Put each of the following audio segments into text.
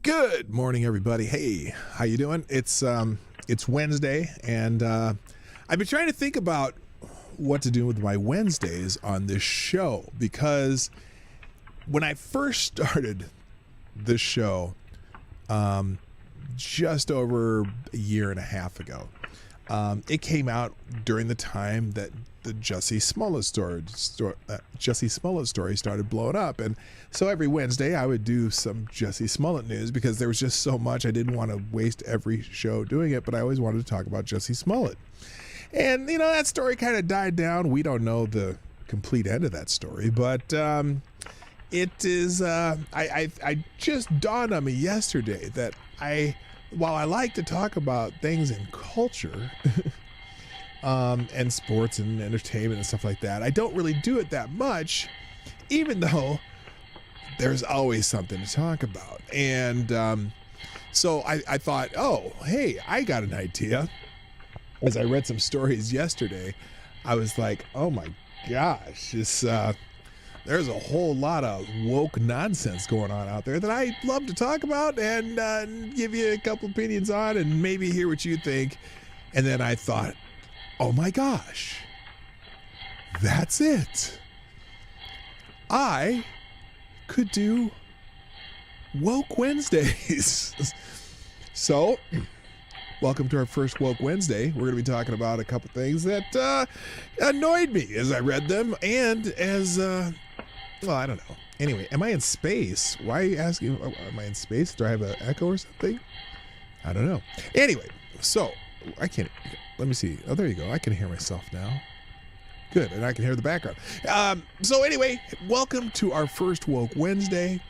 Good morning, everybody. Hey, how you doing? It's Wednesday, and I've been trying to think about what to do with my Wednesdays on this show, because when I first started this show, just over a year and a half ago, it came out during the time that the Jussie Smollett story started blowing up, and so every Wednesday I would do some Jussie Smollett news because there was just so much. I didn't want to waste every show doing it, but I always wanted to talk about Jussie Smollett. And you know, that story kind of died down. We don't know the complete end of that story, but it is. I just dawned on me yesterday that while I like to talk about things in culture. And sports and entertainment and stuff like that, I don't really do it that much, even though there's always something to talk about. And so I thought, oh, hey, I got an idea. As I read some stories yesterday, I was like, oh my gosh, there's a whole lot of woke nonsense going on out there that I love to talk about and give you a couple opinions on and maybe hear what you think. And then I thought, oh my gosh, that's it. I could do Woke Wednesdays. So, welcome to our first Woke Wednesday. We're going to be talking about a couple things that annoyed me as I read them, and as, well, I don't know. Anyway, am I in space? Why are you asking? Am I in space? Do I have an echo or something? I don't know. Anyway, so I can't. Let me see. Oh, there you go. I can hear myself now. Good. And I can hear the background. So anyway, welcome to our first Woke Wednesday.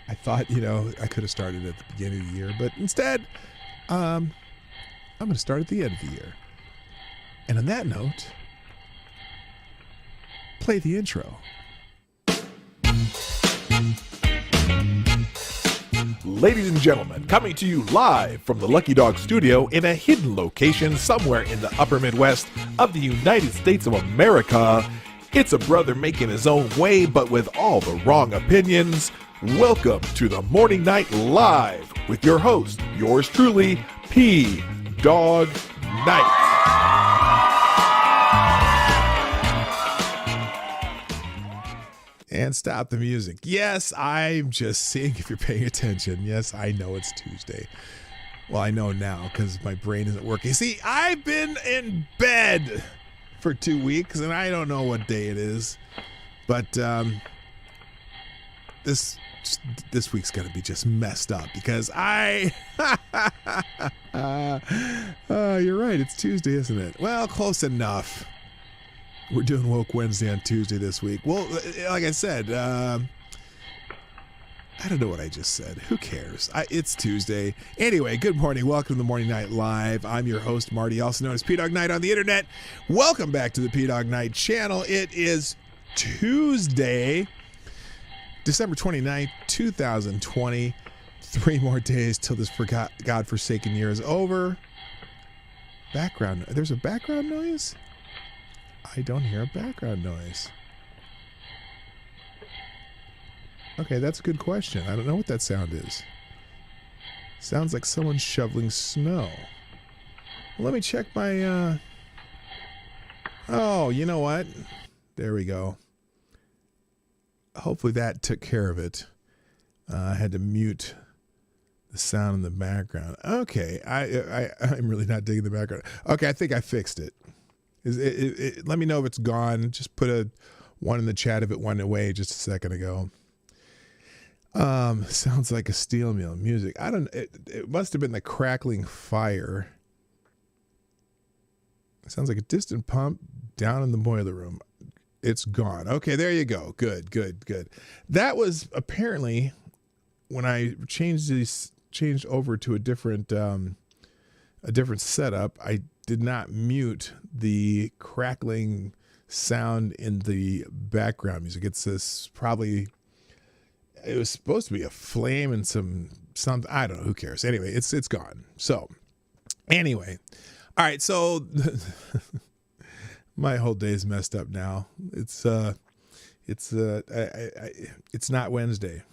I thought, I could have started at the beginning of the year, but instead, I'm going to start at the end of the year. And on that note, play the intro. Ladies and gentlemen, coming to you live from the Lucky Dog studio in a hidden location somewhere in the upper Midwest of the United States of America, it's a brother making his own way, but with all the wrong opinions. Welcome to the Morning Night Live with your host, yours truly, PDawgKnight. And stop the music. Yes, I'm just seeing if you're paying attention. Yes, I know it's Tuesday. Well, I know now because my brain isn't working. See, I've been in bed for 2 weeks, and I don't know what day it is. But this week's going to be just messed up because you're right, it's Tuesday, isn't it? Well, close enough. We're doing Woke Wednesday on Tuesday this week. Well, like I said, I don't know what I just said. Who cares? It's Tuesday. Anyway, good morning. Welcome to the Morning Night Live. I'm your host, Marty, also known as PDawgKnight on the internet. Welcome back to the PDawgKnight Channel. It is Tuesday, December 29th, 2020. 3 more days till this godforsaken year is over. There's a background noise? I don't hear a background noise. Okay, that's a good question. I don't know what that sound is. Sounds like someone shoveling snow. Well, let me check my, Oh, you know what? There we go. Hopefully that took care of it. I had to mute the sound in the background. Okay, I'm really not digging the background. Okay, I think I fixed it. Let me know if it's gone. Just put a 1 in the chat if it went away just a second ago. Sounds like a steel mill music. It must have been the crackling fire. It sounds like a distant pump down in the boiler room. It's gone. Okay, there you go. Good. That was apparently when I changed over to a different setup. I did not mute the crackling sound in the background music. It's it was supposed to be a flame and something. I don't know. Who cares? Anyway, it's gone. So anyway, all right. So my whole day is messed up now. It's not Wednesday.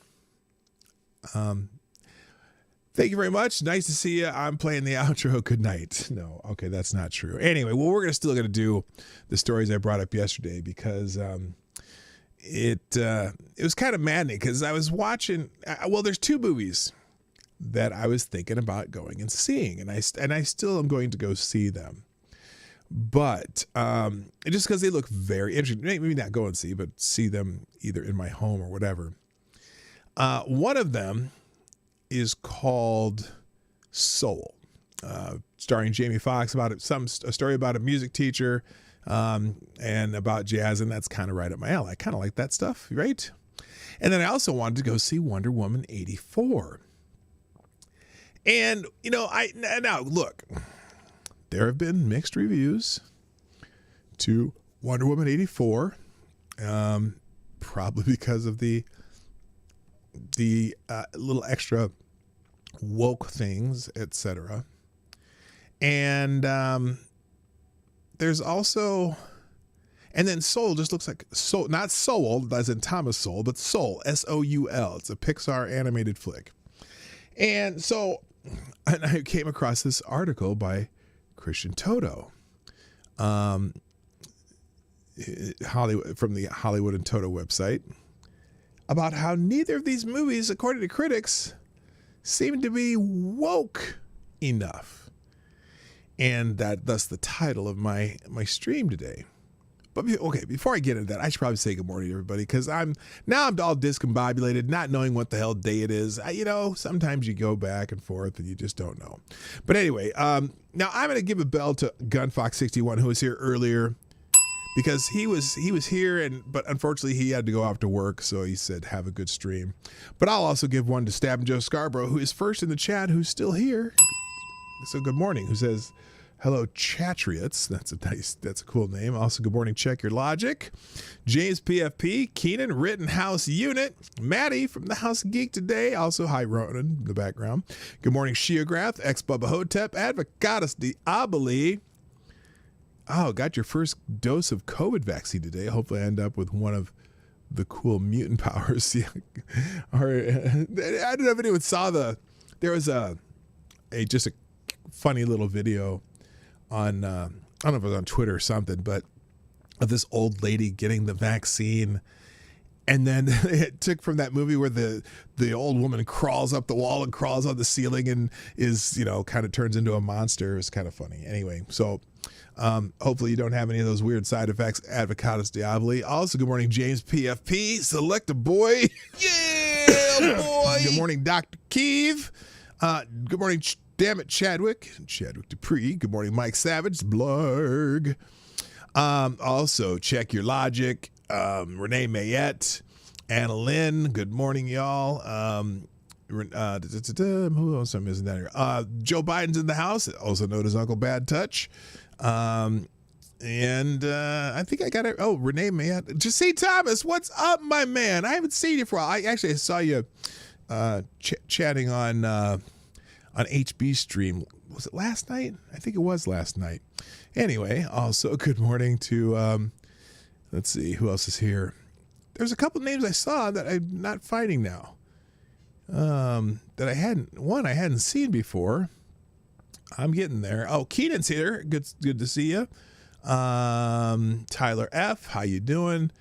Thank you very much. Nice to see you. I'm playing the outro. Good night. No, okay, that's not true. Anyway, well, we're still going to do the stories I brought up yesterday because it was kind of maddening because I was watching. Well, there's two movies that I was thinking about going and seeing, and I still am going to go see them. But just because they look very interesting, maybe not go and see, but see them either in my home or whatever. One of them is called Soul, starring Jamie Foxx, about a story about a music teacher and about jazz, and that's kind of right up my alley. I kind of like that stuff, right? And then I also wanted to go see Wonder Woman 84. And, you know, now look, there have been mixed reviews to Wonder Woman 84, probably because of the little extra woke things, etc. And there's also, and then Soul just looks like Soul, not Soul as in Thomas Sowell, but Soul, Soul. It's a Pixar animated flick. And so I came across this article by Christian Toto, Hollywood, from the Hollywood and Toto website, about how neither of these movies, according to critics, seem to be woke enough. And thus the title of my stream today. But okay, before I get into that, I should probably say good morning to everybody, because I'm all discombobulated, not knowing what the hell day it is. Sometimes you go back and forth and you just don't know. But anyway, now I'm going to give a bell to Gunfox61, who was here earlier, because he was here, but unfortunately he had to go off to work, so he said have a good stream. But I'll also give one to Stab and Joe Scarborough, who is first in the chat, who's still here. So good morning, who says, hello, Chatriots. That's a cool name. Also, good morning, Check Your Logic. James PFP, Keenan, Rittenhouse Unit, Maddie from the House Geek today. Also, hi, Ronan in the background. Good morning, Sheograph, ex-Bubba Hotep, Advocatus Diaboli. Oh, got your first dose of COVID vaccine today. Hopefully I end up with one of the cool mutant powers. Yeah. Or, I don't know if anyone saw there was just a funny little video on, I don't know if it was on Twitter or something, but of this old lady getting the vaccine. And then it took from that movie where the old woman crawls up the wall and crawls on the ceiling and is, kind of turns into a monster. It's kind of funny. Anyway, so hopefully you don't have any of those weird side effects. Advocatus Diaboli. Also, good morning, James PFP. Select a boy. Yeah, boy. Good morning, Dr. Keeve. Good morning, damn it, Chadwick Dupree. Good morning, Mike Savage. Blarg. Also, Check Your Logic. Renee Mayette, Anna Lynn, good morning, y'all. Who else am I missing down here? Joe Biden's in the house, also known as Uncle Bad Touch. And I think I got it. Oh, Renee Mayette. Jesse Thomas, what's up, my man? I haven't seen you for a while. I saw you chatting on HB stream. Was it last night? I think it was last night. Anyway, also good morning to let's see, who else is here? There's a couple names I saw that I'm not finding now. That I hadn't seen before. I'm getting there. Oh, Keenan's here. Good to see you. Tyler F, how you doing?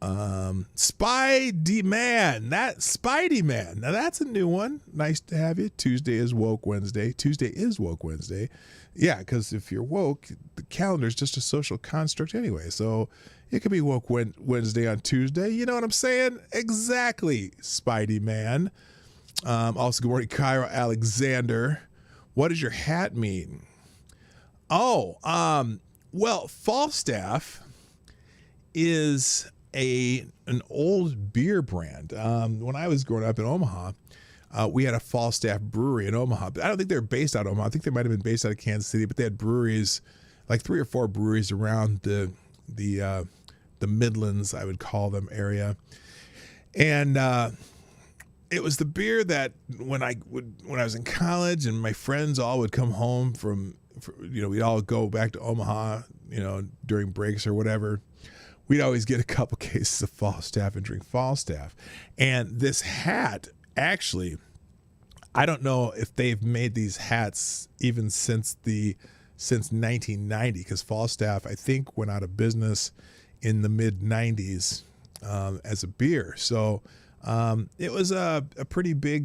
Spidey Man. Spidey Man. Now that's a new one. Nice to have you. Tuesday is Woke Wednesday. Yeah, because if you're woke, the calendar is just a social construct anyway. So it could be Woke Wednesday on Tuesday. You know what I'm saying? Exactly, Spidey Man. Also, good morning, Kyra Alexander. What does your hat mean? Oh, well, Falstaff is an old beer brand. When I was growing up in Omaha, we had a Falstaff brewery in Omaha. I don't think they were based out of Omaha. I think they might have been based out of Kansas City, but they had breweries, like 3 or 4 breweries around the Midlands, I would call them, area. And it was the beer that when I was in college and my friends all would come home we'd all go back to Omaha, during breaks or whatever. We'd always get a couple cases of Falstaff and drink Falstaff. And this hat, actually, I don't know if they've made these hats even since 1990, because Falstaff, I think, went out of business in the mid 90s as a beer. So it was a pretty big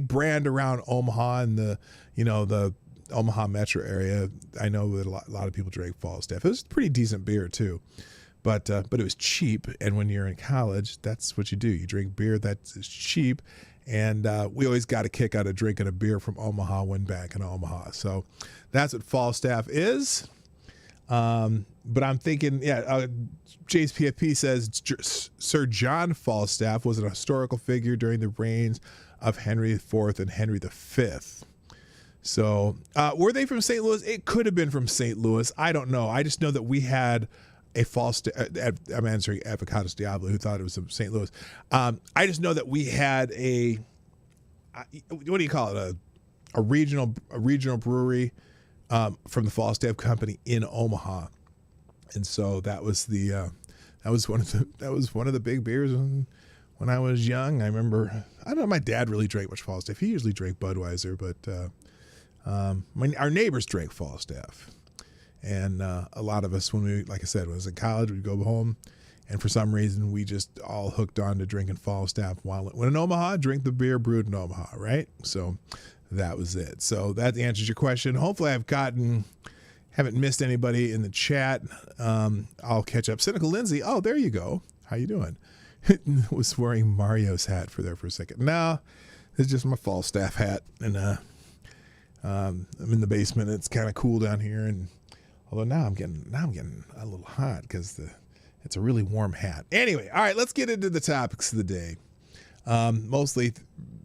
brand around Omaha and the Omaha metro area. I know that a lot of people drank Falstaff. It was a pretty decent beer too, but it was cheap. And when you're in college, that's what you do. You drink beer that's cheap. And we always got a kick out of drinking a beer from Omaha when back in Omaha. So that's what Falstaff is. But I'm thinking, James PFP says Sir John Falstaff was an historical figure during the reigns of Henry IV and Henry V. So were they from St. Louis? It could have been from St. Louis. I don't know. I just know that we had a Falstaff. I'm answering Avocados Diablo, who thought it was from St. Louis. I just know that we had what do you call it? A regional brewery from the Falstaff Company in Omaha, and so that was one of the big beers when I was young. I remember. I don't know. My dad really drank much Falstaff. He usually drank Budweiser, but our neighbors drank Falstaff, and a lot of us, when I was in college, we'd go home, and for some reason we just all hooked on to drinking Falstaff when in Omaha. Drink the beer brewed in Omaha, right? So that was it. So that answers your question. Hopefully haven't missed anybody in the chat. I'll catch up. Cynical Lindsay. Oh, there you go. How you doing? Was wearing Mario's hat for a second. No, it's just my Falstaff hat, and I'm in the basement. It's kind of cool down here, and although now I'm getting a little hot because it's a really warm hat. Anyway, all right, let's get into the topics of the day.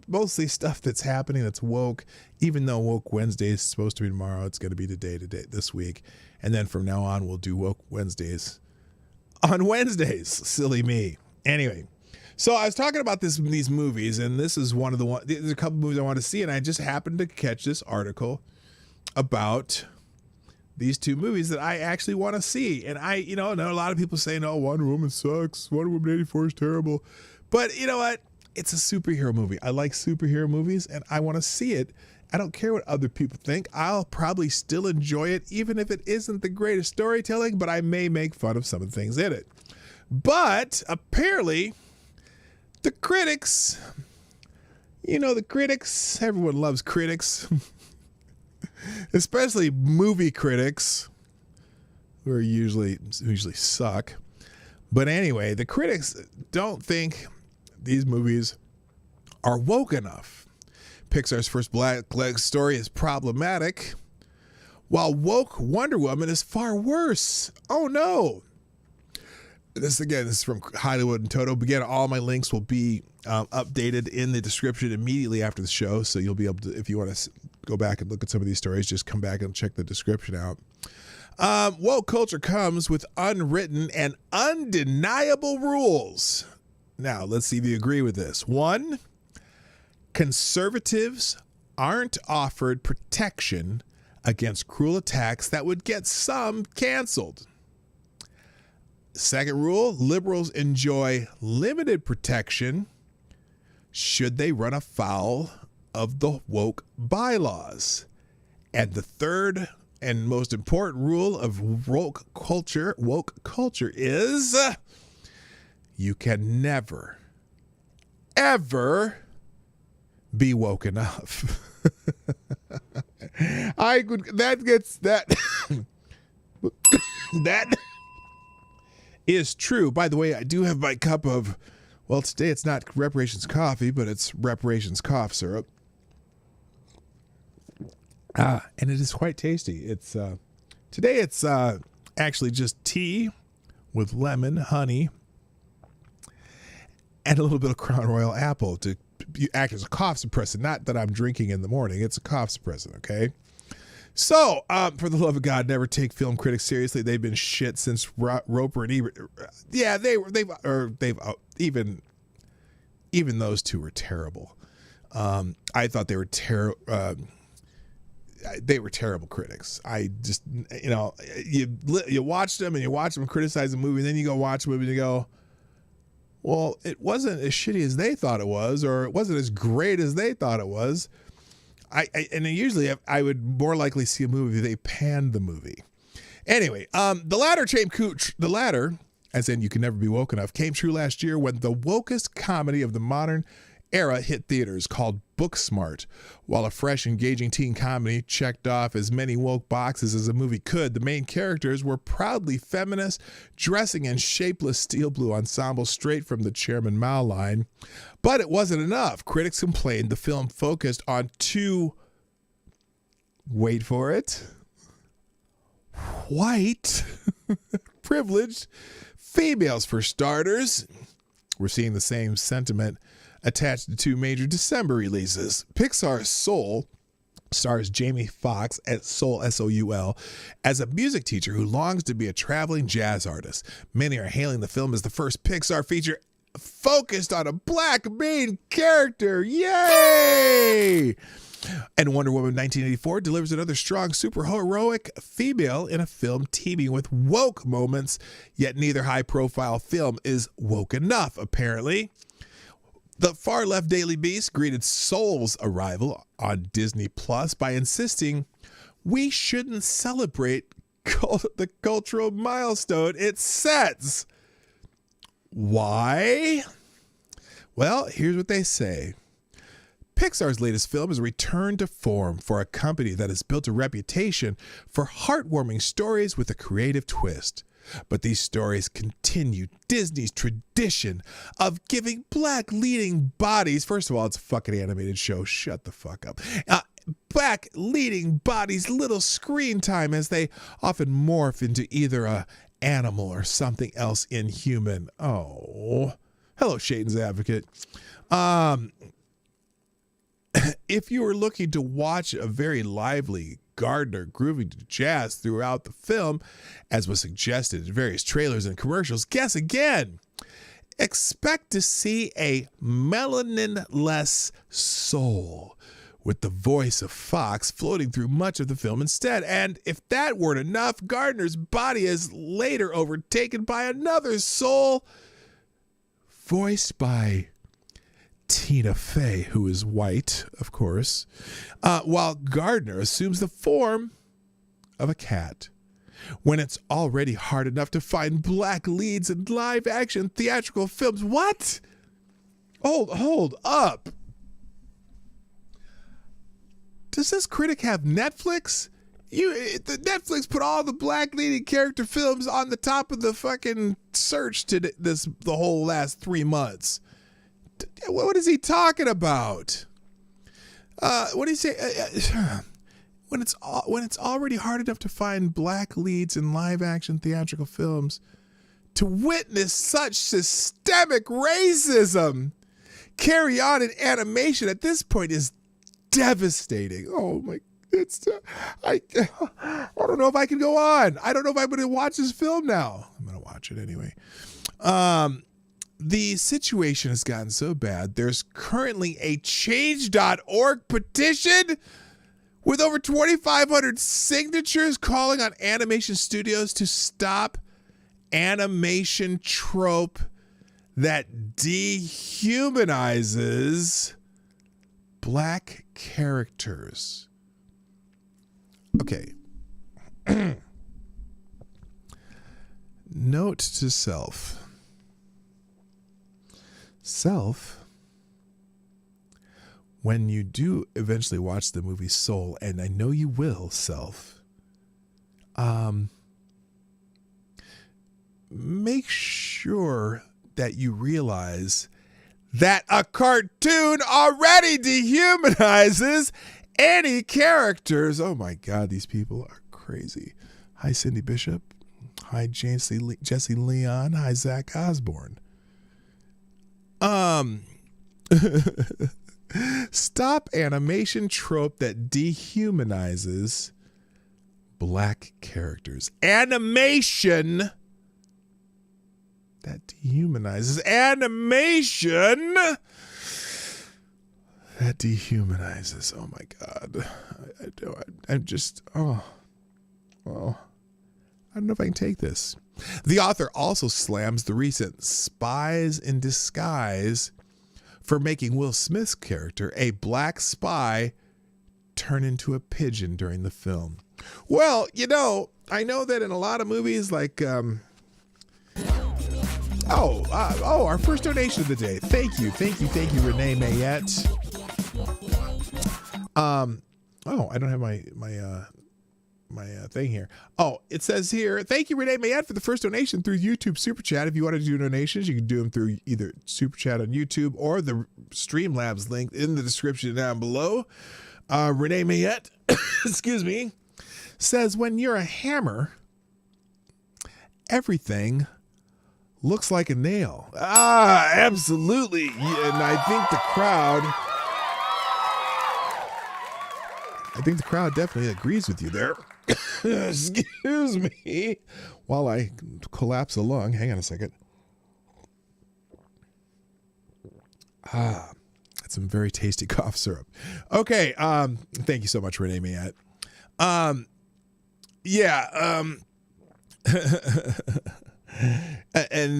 Mostly stuff that's happening that's woke. Even though Woke Wednesday is supposed to be tomorrow, it's going to be today this week, and then from now on we'll do Woke Wednesdays on Wednesdays. Silly me. Anyway, so I was talking about these movies, and this is one of there's a couple movies I want to see, and I just happened to catch this article about these two movies that I actually want to see. And I know a lot of people saying, "Oh, Wonder Woman sucks. Wonder Woman 84 is terrible," but you know what? It's a superhero movie. I like superhero movies, and I want to see it. I don't care what other people think. I'll probably still enjoy it, even if it isn't the greatest storytelling, but I may make fun of some of the things in it. But apparently, the critics, everyone loves critics, especially movie critics, who usually suck. But anyway, the critics don't think these movies are woke enough. Pixar's first Black leg story is problematic, while woke Wonder Woman is far worse. Oh no. This is from Hollywood and Toto. Again, all my links will be updated in the description immediately after the show. So you'll be able to, if you want to go back and look at some of these stories, just come back and check the description out. Woke culture comes with unwritten and undeniable rules. Now, let's see if you agree with this. 1, conservatives aren't offered protection against cruel attacks that would get some canceled. Second rule, liberals enjoy limited protection should they run afoul of the woke bylaws. And the third and most important rule of woke culture is you can never, ever be woke enough. That is true. By the way, I do have my cup of, well, today it's not reparations coffee, but it's reparations cough syrup. And it is quite tasty. It's today it's actually just tea with lemon, honey, and a little bit of Crown Royal apple to act as a cough suppressant. Not that I'm drinking in the morning. It's a cough suppressant, okay? So, for the love of God, never take film critics seriously. They've been shit since Roper and Ebert. Yeah, even those two were terrible. I thought they were terrible. They were terrible critics. I just, you watch them and you watch them criticize a movie, and then you go watch a movie and you go, well, it wasn't as shitty as they thought it was, or it wasn't as great as they thought it was. And usually I would more likely see a movie if they panned the movie. Anyway, the latter, as in You Can Never Be Woke Enough, came true last year when the wokest comedy of the modern era hit theaters, called Booksmart. While a fresh, engaging teen comedy checked off as many woke boxes as a movie could, the main characters were proudly feminist, dressing in shapeless steel blue ensembles straight from the Chairman Mao line. But it wasn't enough. Critics complained the film focused on two, wait for it, white, privileged females for starters. We're seeing the same sentiment attached to two major December releases. Pixar's Soul stars Jamie Foxx at Soul, S-O-U-L, as a music teacher who longs to be a traveling jazz artist. Many are hailing the film as the first Pixar feature focused on a black main character. Yay! And Wonder Woman 1984 delivers another strong, super heroic female in a film teeming with woke moments, yet neither high-profile film is woke enough, apparently. The far-left Daily Beast greeted Soul's arrival on Disney Plus by insisting we shouldn't celebrate the cultural milestone it sets. Why? Well, here's what they say. Pixar's latest film is a return to form for a company that has built a reputation for heartwarming stories with a creative twist. But these stories continue Disney's tradition of giving black leading bodies, first of all, it's a fucking animated show, shut the fuck up, black leading bodies little screen time as they often morph into either a animal or something else inhuman. Oh, hello, Shaden's Advocate. If you were looking to watch a very lively Gardner grooving to jazz throughout the film, as was suggested in various trailers and commercials, guess again. Expect to see a melanin-less soul, with the voice of Fox floating through much of the film instead. And if that weren't enough, Gardner's body is later overtaken by another soul, voiced by Tina Fey, who is white, of course, while Gardner assumes the form of a cat. When it's already hard enough to find black leads in live-action theatrical films. What? Hold up. Does this critic have Netflix? The Netflix put all the black leading character films on the top of the fucking search to the whole last 3 months. What is he talking about? What do you say? When it's already hard enough to find black leads in live action theatrical films, to witness such systemic racism carry on in animation at this point is devastating. Oh my! I don't know if I can go on. I don't know if I'm going to watch this film now. I'm going to watch it anyway. The situation has gotten so bad, there's currently a change.org petition with over 2,500 signatures calling on animation studios to stop animation trope that dehumanizes black characters. Okay. Note to self. When you do eventually watch the movie Soul, and I know you will, make sure that you realize that a cartoon already dehumanizes any characters. Oh my God, these people are crazy. Hi, Cindy Bishop. Hi, Jesse Leon. Hi, Zach Osborne. Stop animation trope that dehumanizes black characters. Animation that dehumanizes. Animation that dehumanizes. Oh my God. I don't know if I can take this. The author also slams the recent Spies in Disguise for making Will Smith's character, a black spy, turn into a pigeon during the film. Well, you know, I know that in a lot of movies like, our first donation of the day. Thank you, Renee Mayette. I don't have my thing here. Oh, it says here, thank you, Renee Mayette, for the first donation through YouTube Super Chat. If you want to do donations, you can do them through either Super Chat on YouTube or the Streamlabs link in the description down below. Renee Mayette, excuse me, says, when you're a hammer, everything looks like a nail. Absolutely. And I think the crowd definitely agrees with you there. Excuse me while I collapse a lung. Hang on a second. That's some very tasty cough syrup. Okay. Thank you so much, Renee Mayette. And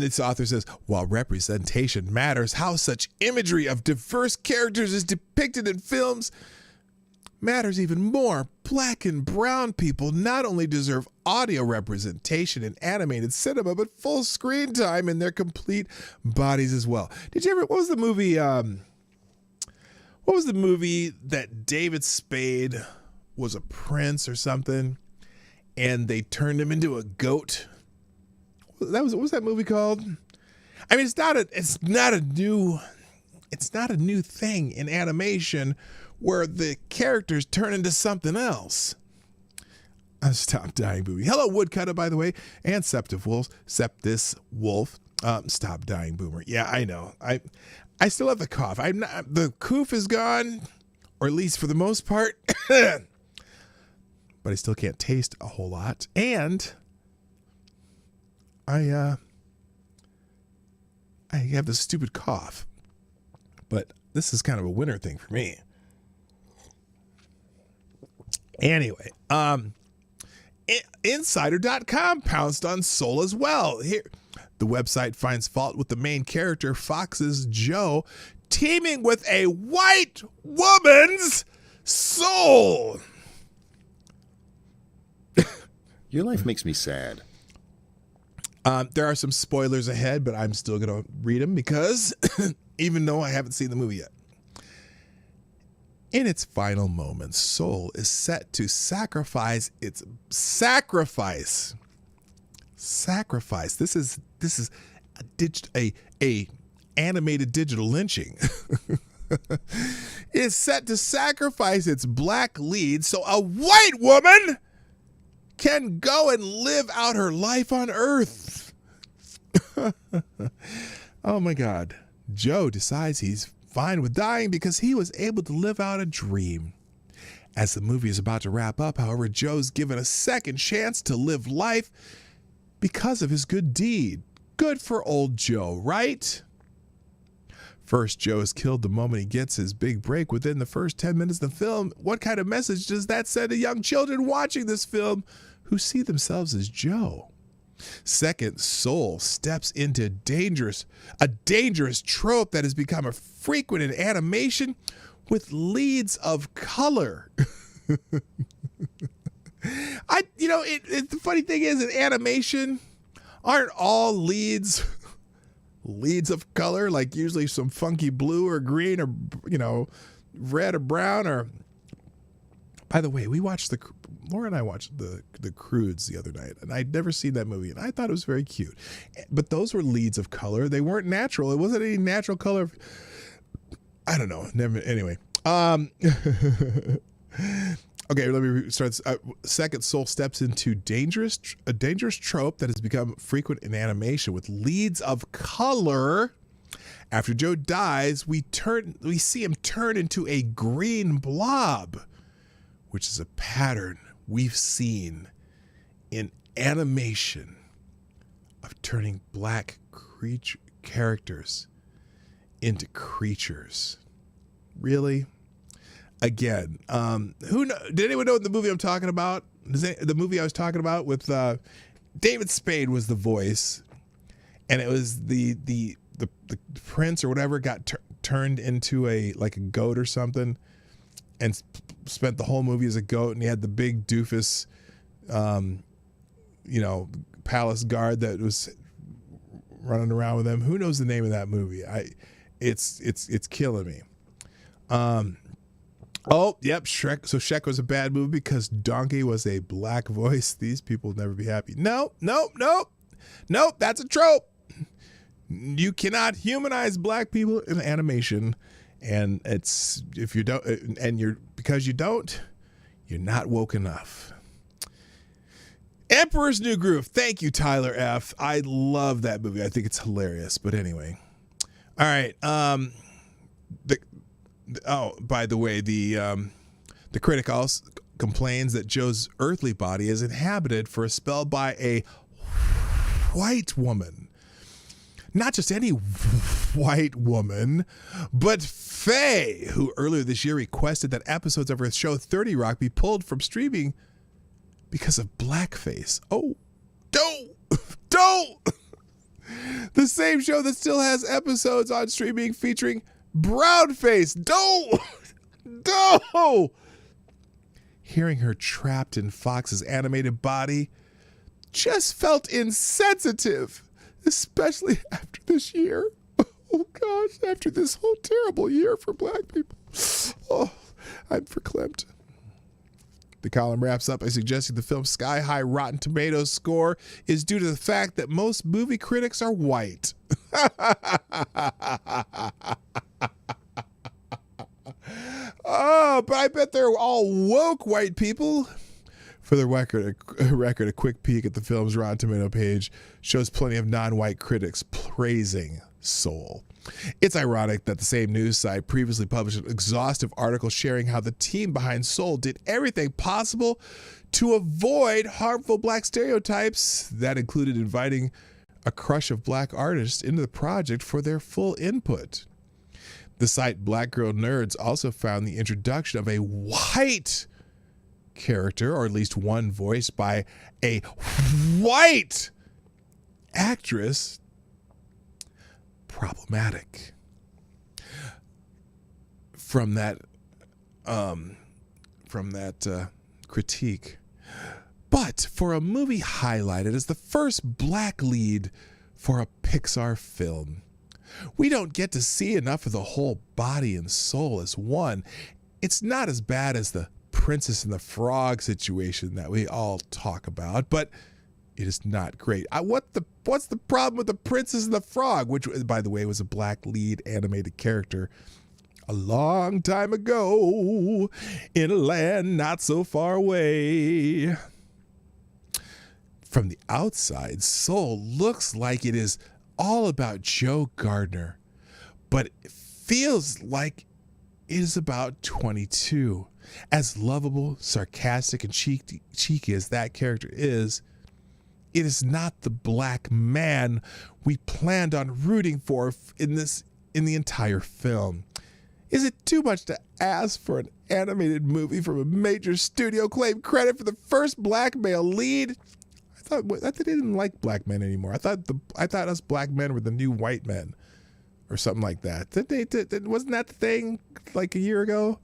its author says, while representation matters, how such imagery of diverse characters is depicted in films matters even more. Black and brown people not only deserve audio representation in animated cinema, but full screen time in their complete bodies as well. Did you ever, what was the movie that David Spade was a prince or something, and they turned him into a goat? What was that movie called? I mean, it's not a new thing in animation where the characters turn into something else. Stop dying, booby. Hello, Woodcutter, by the way, and Septis Wolf. Stop dying, boomer. Yeah, I know. I still have the cough. The coof is gone, or at least for the most part. But I still can't taste a whole lot, and I have this stupid cough. But this is kind of a winter thing for me. Anyway, Insider.com pounced on Soul as well. Here, the website finds fault with the main character, Fox's Joe, teaming with a white woman's soul. Your life makes me sad. There are some spoilers ahead, but I'm still going to read them because even though I haven't seen the movie yet. In its final moments, Soul is set to sacrifice its sacrifice. This is a animated digital lynching. Is set to sacrifice its black lead so a white woman can go and live out her life on Earth. Oh my God. Joe decides he's fine with dying because he was able to live out a dream. As the movie is about to wrap up, however, Joe's given a second chance to live life because of his good deed. Good for old Joe, right? First, Joe is killed the moment he gets his big break within the first 10 minutes of the film. What kind of message does that send to young children watching this film who see themselves as Joe? Second, Soul steps into a dangerous trope that has become a frequent in animation with leads of color. The funny thing is, in animation, aren't all leads of color, like usually some funky blue or green or, red or brown? Or, by the way, Laura and I watched the Croods the other night, and I'd never seen that movie, and I thought it was very cute. But those were leads of color. They weren't natural. It wasn't any natural color. I don't know. Anyway. Okay, let me start. Second, Soul steps into a dangerous trope that has become frequent in animation with leads of color. After Joe dies, we see him turn into a green blob, which is a pattern we've seen in animation of turning black characters into creatures. Really? Again, did anyone know the movie I'm talking about? The movie I was talking about with David Spade was the voice, and it was the prince or whatever got turned into a goat or something, and spent the whole movie as a goat, and he had the big doofus, palace guard that was running around with him. Who knows the name of that movie? It's killing me. Oh, yep, Shrek. So Shrek was a bad movie because Donkey was a black voice. These people will never be happy. No, that's a trope. You cannot humanize black people in animation, and because you don't, you're not woke enough. Emperor's New Groove. Thank you, Tyler F. I love that movie. I think it's hilarious. But anyway, all right. By the way, the critic also complains that Joe's earthly body is inhabited for a spell by a white woman. Not just any white woman, but Faye, who earlier this year requested that episodes of her show 30 Rock be pulled from streaming because of blackface. Oh, don't! The same show that still has episodes on streaming featuring brownface. Don't! Hearing her trapped in Fox's animated body just felt insensitive, especially after this year. Oh gosh, after this whole terrible year for black people. Oh, I'm verklempt. The column wraps up by suggesting the film's sky-high Rotten Tomatoes score is due to the fact that most movie critics are white. Oh, but I bet they're all woke white people. For the record, a quick peek at the film's Rotten Tomato page shows plenty of non-white critics praising Soul. It's ironic that the same news site previously published an exhaustive article sharing how the team behind Soul did everything possible to avoid harmful black stereotypes. That included inviting a crush of black artists into the project for their full input. The site Black Girl Nerds also found the introduction of a white character, or at least one voiced by a white actress, problematic. From that critique. But for a movie highlighted as the first black lead for a Pixar film, we don't get to see enough of the whole body and soul as one. It's not as bad as the Princess and the Frog situation that we all talk about, but it is not great. What's the problem with the Princess and the Frog, which, by the way, was a black lead animated character a long time ago in a land not so far away. From the outside, Soul looks like it is all about Joe Gardner, but it feels like it is about 22. As lovable, sarcastic, and cheeky as that character is, it is not the black man we planned on rooting for in the entire film. Is it too much to ask for an animated movie from a major studio claim credit for the first black male lead? I thought they didn't like black men anymore. I thought us black men were the new white men, or something like that. Wasn't that the thing like a year ago?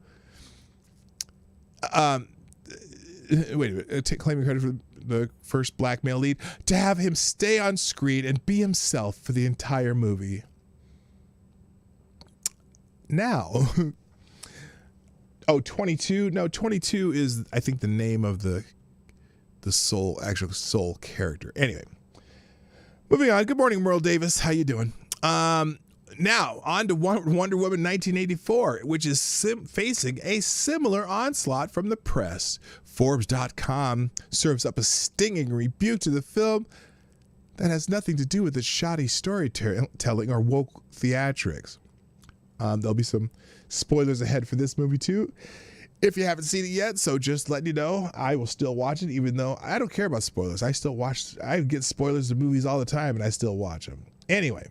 Wait a minute. Claiming credit for the first black male lead, to have him stay on screen and be himself for the entire movie. Now, 22? No, 22 is, I think, the name of the actual Soul character. Anyway, moving on. Good morning, Merle Davis. How you doing? Now, on to Wonder Woman 1984, which is facing a similar onslaught from the press. Forbes.com serves up a stinging rebuke to the film that has nothing to do with its shoddy storytelling or woke theatrics. There'll be some spoilers ahead for this movie, too, if you haven't seen it yet. So just letting you know, I will still watch it, even though I don't care about spoilers. I get spoilers to movies all the time, and I still watch them. Anyway.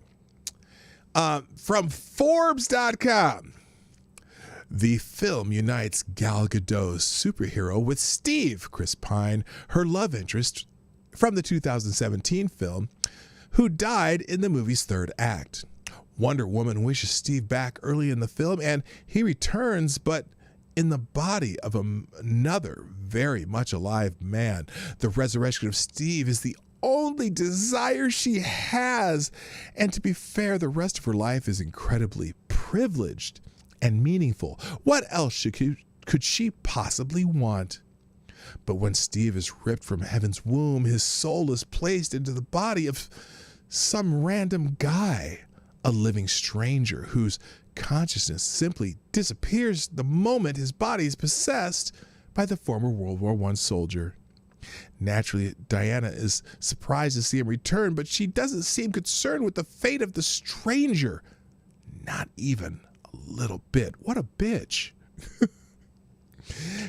From Forbes.com, the film unites Gal Gadot's superhero with Steve, Chris Pine, her love interest, from the 2017 film, who died in the movie's third act. Wonder Woman wishes Steve back early in the film, and he returns, but in the body of another very much alive man. The resurrection of Steve is the only desire she has, and to be fair, the rest of her life is incredibly privileged and meaningful. What else could she possibly want? But when Steve is ripped from heaven's womb, his soul is placed into the body of some random guy, a living stranger whose consciousness simply disappears the moment his body is possessed by the former World War I soldier. Naturally, Diana is surprised to see him return, but she doesn't seem concerned with the fate of the stranger. Not even a little bit. What a bitch.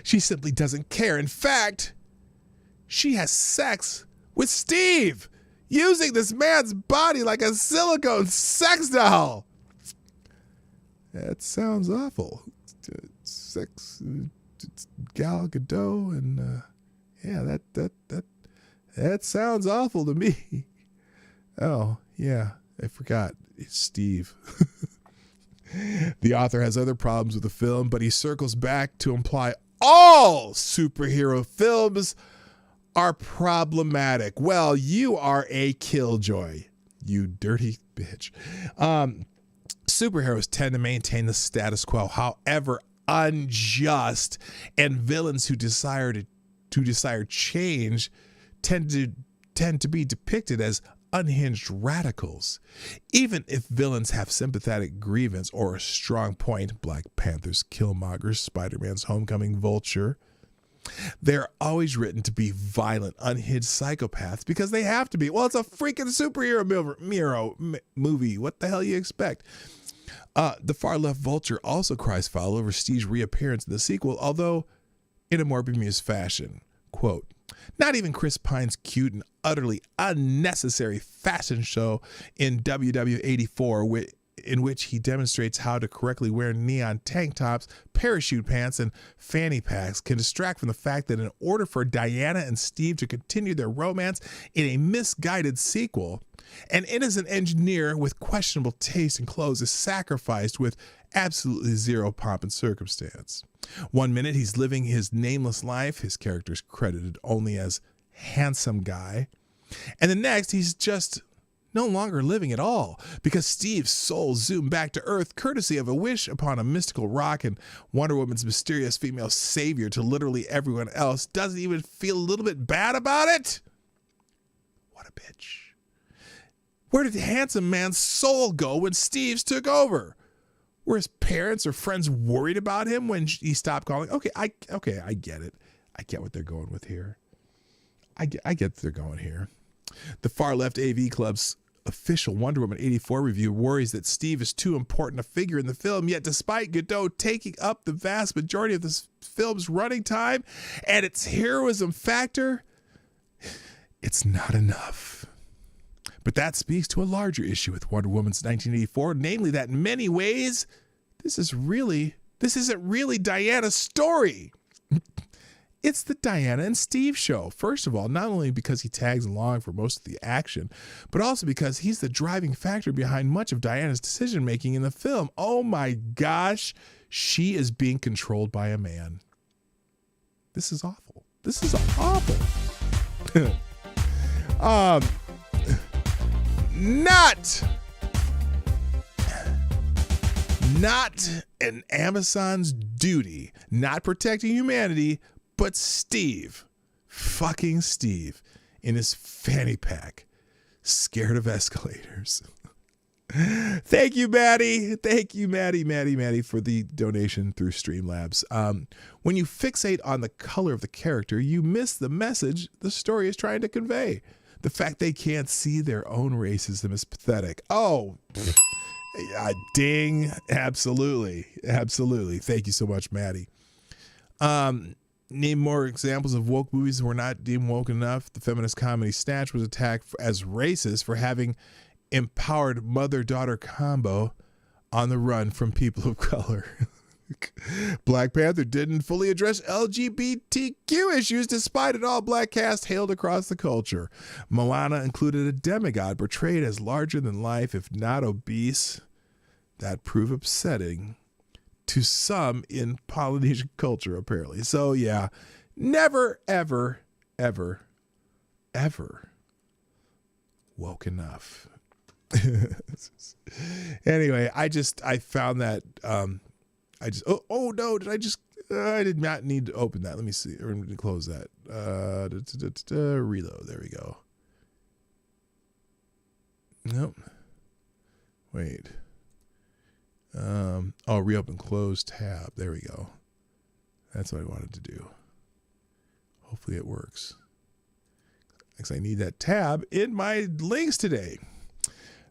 She simply doesn't care. In fact, she has sex with Steve, using this man's body like a silicone sex doll. That sounds awful. Sex, Gal Gadot, and yeah, that sounds awful to me. Oh, yeah, I forgot. It's Steve. The author has other problems with the film, but he circles back to imply all superhero films are problematic. Well, you are a killjoy, you dirty bitch. Superheroes tend to maintain the status quo, however unjust, and villains who desire change tend to be depicted as unhinged radicals. Even if villains have sympathetic grievance or a strong point, Black Panther's Killmonger, Spider-Man's Homecoming Vulture, they're always written to be violent, unhinged psychopaths because they have to be. Well, it's a freaking superhero movie. What the hell you expect? The far-left Vulture also cries foul over Steve's reappearance in the sequel, although in a more bemused fashion. Quote, not even Chris Pine's cute and utterly unnecessary fashion show in WW84, in which he demonstrates how to correctly wear neon tank tops, parachute pants, and fanny packs, can distract from the fact that in order for Diana and Steve to continue their romance in a misguided sequel, an innocent engineer with questionable taste in clothes is sacrificed with absolutely zero pomp and circumstance. One minute he's living his nameless life, his character is credited only as handsome guy, and the next he's just no longer living at all because Steve's soul zoomed back to Earth courtesy of a wish upon a mystical rock, and Wonder Woman's mysterious female savior to literally everyone else doesn't even feel a little bit bad about it. What a bitch. Where did the handsome man's soul go when Steve's took over? Were his parents or friends worried about him when he stopped calling? Okay, I get it. I get what they're going with here. I get they're going here. The far left AV Club's official Wonder Woman 84 review worries that Steve is too important a figure in the film, yet despite Gadot taking up the vast majority of this film's running time and its heroism factor, it's not enough. But that speaks to a larger issue with Wonder Woman's 1984, namely that in many ways, this isn't really Diana's story. It's the Diana and Steve show. First of all, not only because he tags along for most of the action, but also because he's the driving factor behind much of Diana's decision-making in the film. Oh my gosh, she is being controlled by a man. This is awful. This is awful. Not an Amazon's duty, not protecting humanity, but Steve, fucking Steve, in his fanny pack, scared of escalators. Thank you, Maddie. Thank you, Maddie, for the donation through Streamlabs. When you fixate on the color of the character, you miss the message the story is trying to convey. The fact they can't see their own racism is pathetic. Oh, ding. Absolutely. Thank you so much, Maddie. Name more examples of woke movies that were not deemed woke enough. The feminist comedy Snatch was attacked as racist for having empowered mother-daughter combo on the run from people of color. Black Panther didn't fully address LGBTQ issues despite an all-black cast hailed across the culture. Moana included a demigod portrayed as larger than life, if not obese. That proved upsetting to some in Polynesian culture, apparently. So, yeah, never, ever, ever, ever woke enough. Anyway, I found that I did not need to open that. Let me see. Or let me close that. Reload. There we go. Nope. Wait. Reopen close tab. There we go. That's what I wanted to do. Hopefully it works. Because I need that tab in my links today.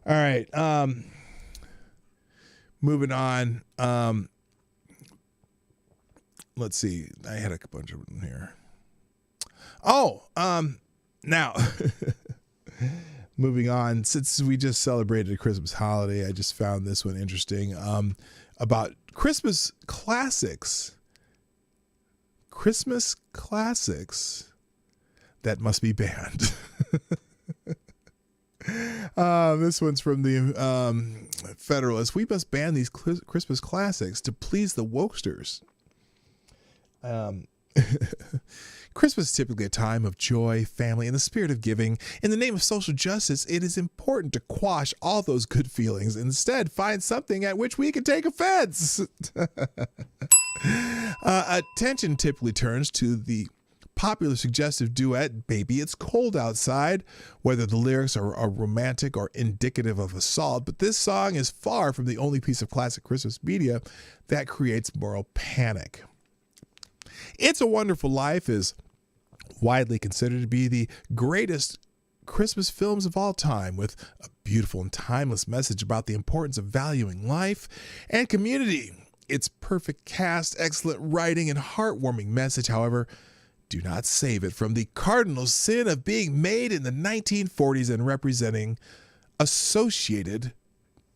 All right. Moving on. Let's see. I had a bunch of them here. Now moving on, since we just celebrated a Christmas holiday, I just found this one interesting. About Christmas classics. Christmas classics that must be banned. This one's from the Federalist. We must ban these Christmas classics to please the wokesters. Christmas is typically a time of joy, family, and the spirit of giving. In the name of social justice, it is important to quash all those good feelings. Instead, find something at which we can take offense. Attention typically turns to the popular suggestive duet, Baby It's Cold Outside, whether the lyrics are romantic or indicative of assault, but this song is far from the only piece of classic Christmas media that creates moral panic. It's a Wonderful Life is widely considered to be the greatest Christmas films of all time, with a beautiful and timeless message about the importance of valuing life and community. Its perfect cast, excellent writing, and heartwarming message, however, do not save it from the cardinal sin of being made in the 1940s and representing associated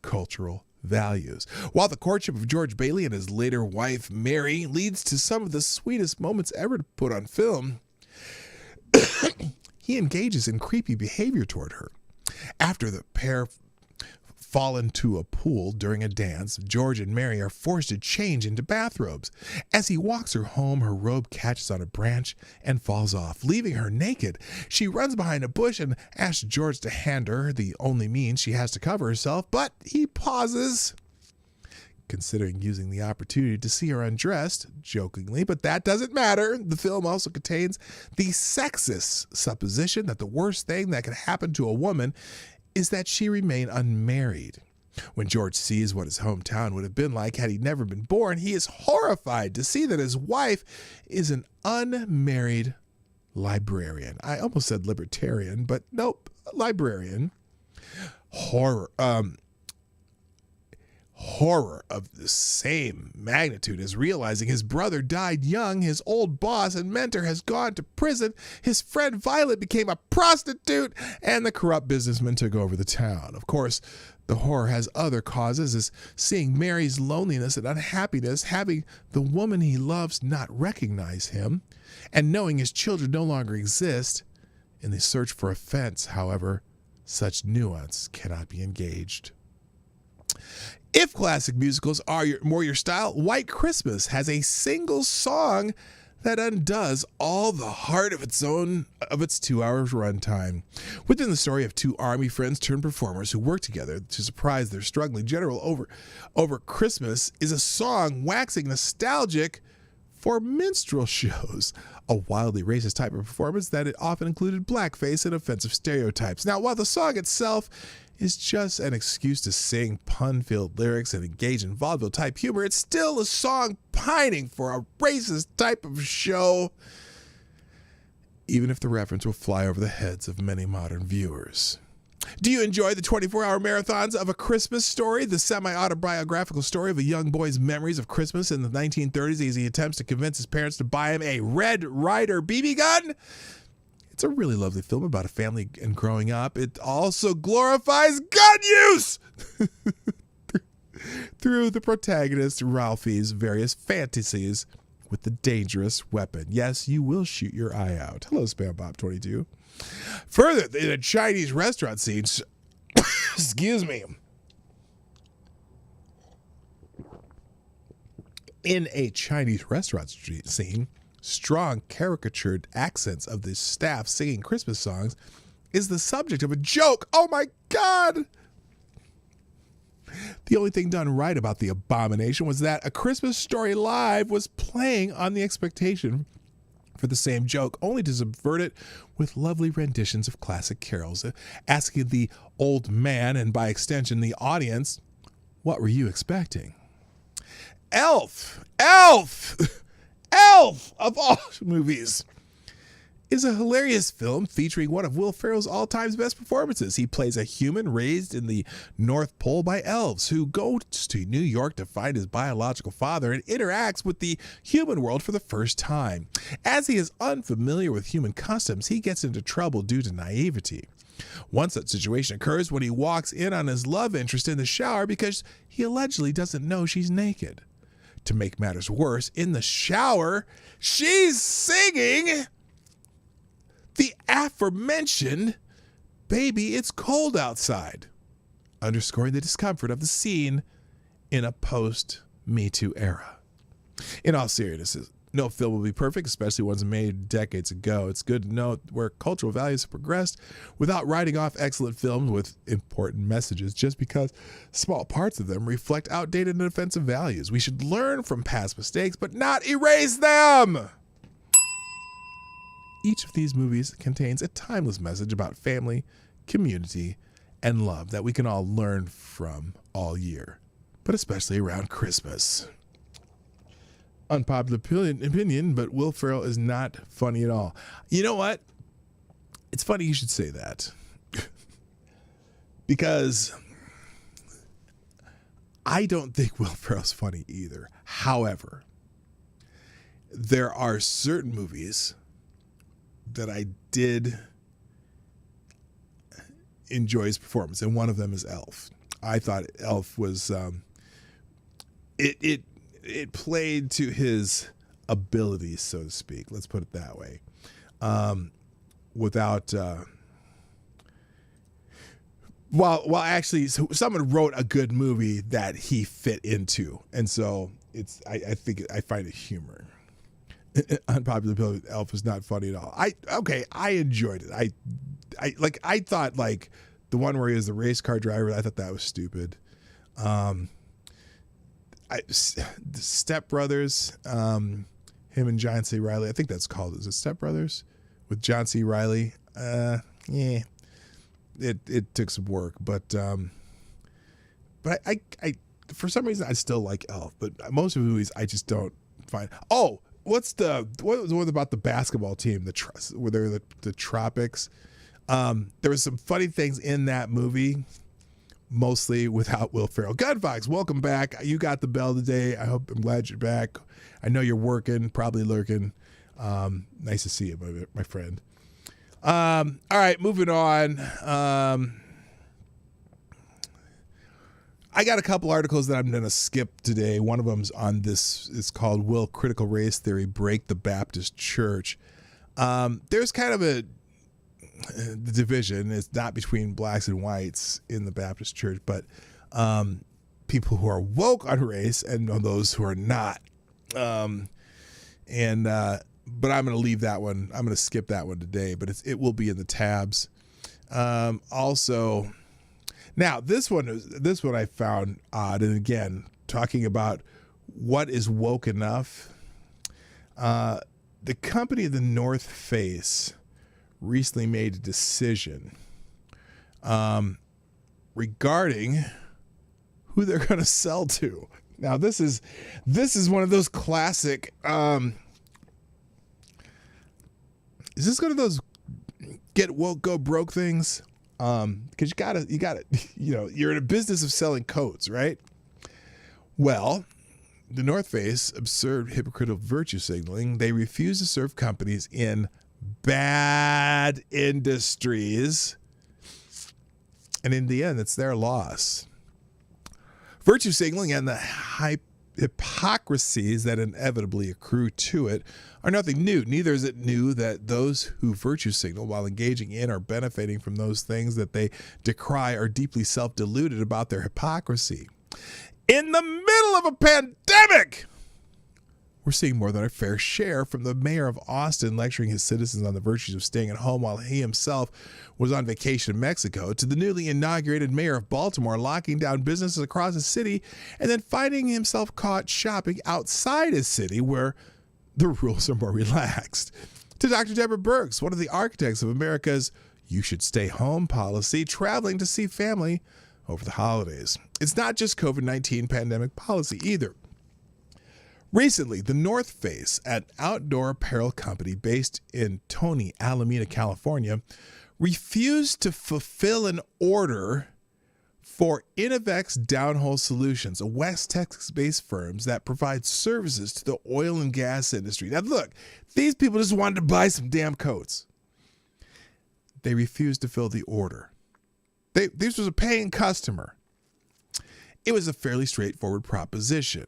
cultural values. While the courtship of George Bailey and his later wife Mary leads to some of the sweetest moments ever put on film, he engages in creepy behavior toward her. After the pair fall into a pool during a dance, George and Mary are forced to change into bathrobes. As he walks her home, her robe catches on a branch and falls off, leaving her naked. She runs behind a bush and asks George to hand her the only means she has to cover herself, but he pauses, considering using the opportunity to see her undressed, jokingly, but that doesn't matter. The film also contains the sexist supposition that the worst thing that could happen to a woman is that she remain unmarried. When George sees what his hometown would have been like had he never been born, he is horrified to see that his wife is an unmarried librarian. I almost said libertarian, but nope, librarian. Horror of the same magnitude as realizing his brother died young, his old boss and mentor has gone to prison, his friend Violet became a prostitute, and the corrupt businessman took over the town. Of course, the horror has other causes, as seeing Mary's loneliness and unhappiness, having the woman he loves not recognize him, and knowing his children no longer exist. In the search for offense, however, such nuance cannot be engaged. If classic musicals are more your style, White Christmas has a single song that undoes all the heart of its 2 hours runtime. Within the story of two army friends turned performers who work together to surprise their struggling general over Christmas is a song waxing nostalgic for minstrel shows, a wildly racist type of performance that it often included blackface and offensive stereotypes. Now, while the song itself is just an excuse to sing pun-filled lyrics and engage in vaudeville-type humor, it's still a song pining for a racist type of show, even if the reference will fly over the heads of many modern viewers. Do you enjoy the 24-hour marathons of A Christmas Story, the semi-autobiographical story of a young boy's memories of Christmas in the 1930s as he attempts to convince his parents to buy him a Red Ryder BB gun? It's a really lovely film about a family and growing up. It also glorifies gun use! through the protagonist Ralphie's various fantasies with the dangerous weapon. Yes, you will shoot your eye out. Hello, SpamBob22. Further, in a Chinese restaurant scene, excuse me. In a Chinese restaurant scene, strong caricatured accents of the staff singing Christmas songs is the subject of a joke. Oh my God! The only thing done right about the abomination was that A Christmas Story Live was playing on the expectation for the same joke, only to subvert it with lovely renditions of classic carols, asking the old man, and by extension the audience, what were you expecting? Elf of all movies is a hilarious film featuring one of Will Ferrell's all-time best performances. He plays a human raised in the North Pole by elves who goes to New York to find his biological father and interacts with the human world for the first time. As he is unfamiliar with human customs, he gets into trouble due to naivety. One such situation occurs when he walks in on his love interest in the shower because he allegedly doesn't know she's naked. To make matters worse, in the shower, she's singing the aforementioned "Baby, It's Cold Outside," underscoring the discomfort of the scene in a post-Me Too era. In all seriousness, no film will be perfect, especially ones made decades ago. It's good to note where cultural values have progressed without writing off excellent films with important messages just because small parts of them reflect outdated and offensive values. We should learn from past mistakes, but not erase them. Each of these movies contains a timeless message about family, community, and love that we can all learn from all year, but especially around Christmas. Unpopular opinion, but Will Ferrell is not funny at all. You know what? It's funny you should say that. Because I don't think Will Ferrell's funny either. However, there are certain movies that I did enjoy his performance, and one of them is Elf. I thought Elf was it played to his abilities, so to speak. Let's put it that way. Without well, actually, so someone wrote a good movie that he fit into, and so it's. I think I find it humor. Unpopular opinion, Elf is not funny at all. I enjoyed it. I thought like the one where he was the race car driver. I thought that was stupid. The Step Brothers, him and John C. Reilly. I think that's called. Is it Step Brothers with John C. Reilly? Yeah, it took some work, but I for some reason I still like Elf. But most of the movies I just don't find. Oh. What was the one about the basketball team? Where they're the tropics. There was some funny things in that movie, mostly without Will Ferrell. Gunfox, welcome back. You got the bell today. I'm glad you're back. I know you're working, probably lurking. Nice to see you, my friend. All right, moving on. I got a couple articles that I'm going to skip today. One of them's on this. It's called "Will Critical Race Theory Break the Baptist Church?" There's kind of a division. It's not between blacks and whites in the Baptist Church, but people who are woke on race and those who are not. But I'm going to leave that one. I'm going to skip that one today, but it will be in the tabs. Also. Now, this one I found odd, and again, talking about what is woke enough. The company The North Face recently made a decision regarding who they're going to sell to. Now, this is one of those classic. Is this one of those get woke, go broke things? Because you gotta, you're in a business of selling coats, right? Well, the North Face observed hypocritical virtue signaling. They refuse to serve companies in bad industries. And in the end, it's their loss. Virtue signaling and the hypocrisies that inevitably accrue to it are nothing new. Neither is it new that those who virtue signal while engaging in or benefiting from those things that they decry are deeply self-deluded about their hypocrisy. In the middle of a pandemic, we're seeing more than our fair share, from the mayor of Austin lecturing his citizens on the virtues of staying at home while he himself was on vacation in Mexico, to the newly inaugurated mayor of Baltimore locking down businesses across the city and then finding himself caught shopping outside his city where the rules are more relaxed, to Dr. Deborah Birx, one of the architects of America's "you should stay home" policy, traveling to see family over the holidays. It's not just COVID-19 pandemic policy either. Recently, the North Face, an outdoor apparel company based in Tony, Alameda, California, refused to fulfill an order for Innovex Downhole Solutions, a West Texas-based firm that provides services to the oil and gas industry. Now look, these people just wanted to buy some damn coats. They refused to fill the order. This was a paying customer. It was a fairly straightforward proposition.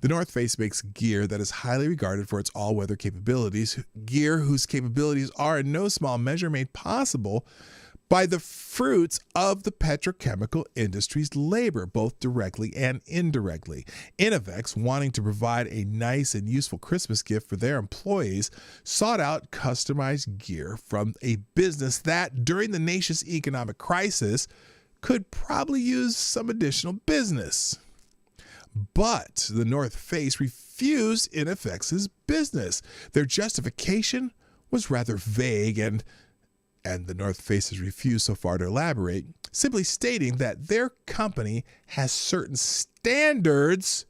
The North Face makes gear that is highly regarded for its all-weather capabilities, gear whose capabilities are in no small measure made possible by the fruits of the petrochemical industry's labor, both directly and indirectly. Innovex, wanting to provide a nice and useful Christmas gift for their employees, sought out customized gear from a business that, during the nation's economic crisis, could probably use some additional business. But the North Face refused Innovex's business. Their justification was rather vague, and the North Face has refused so far to elaborate, simply stating that their company has certain standards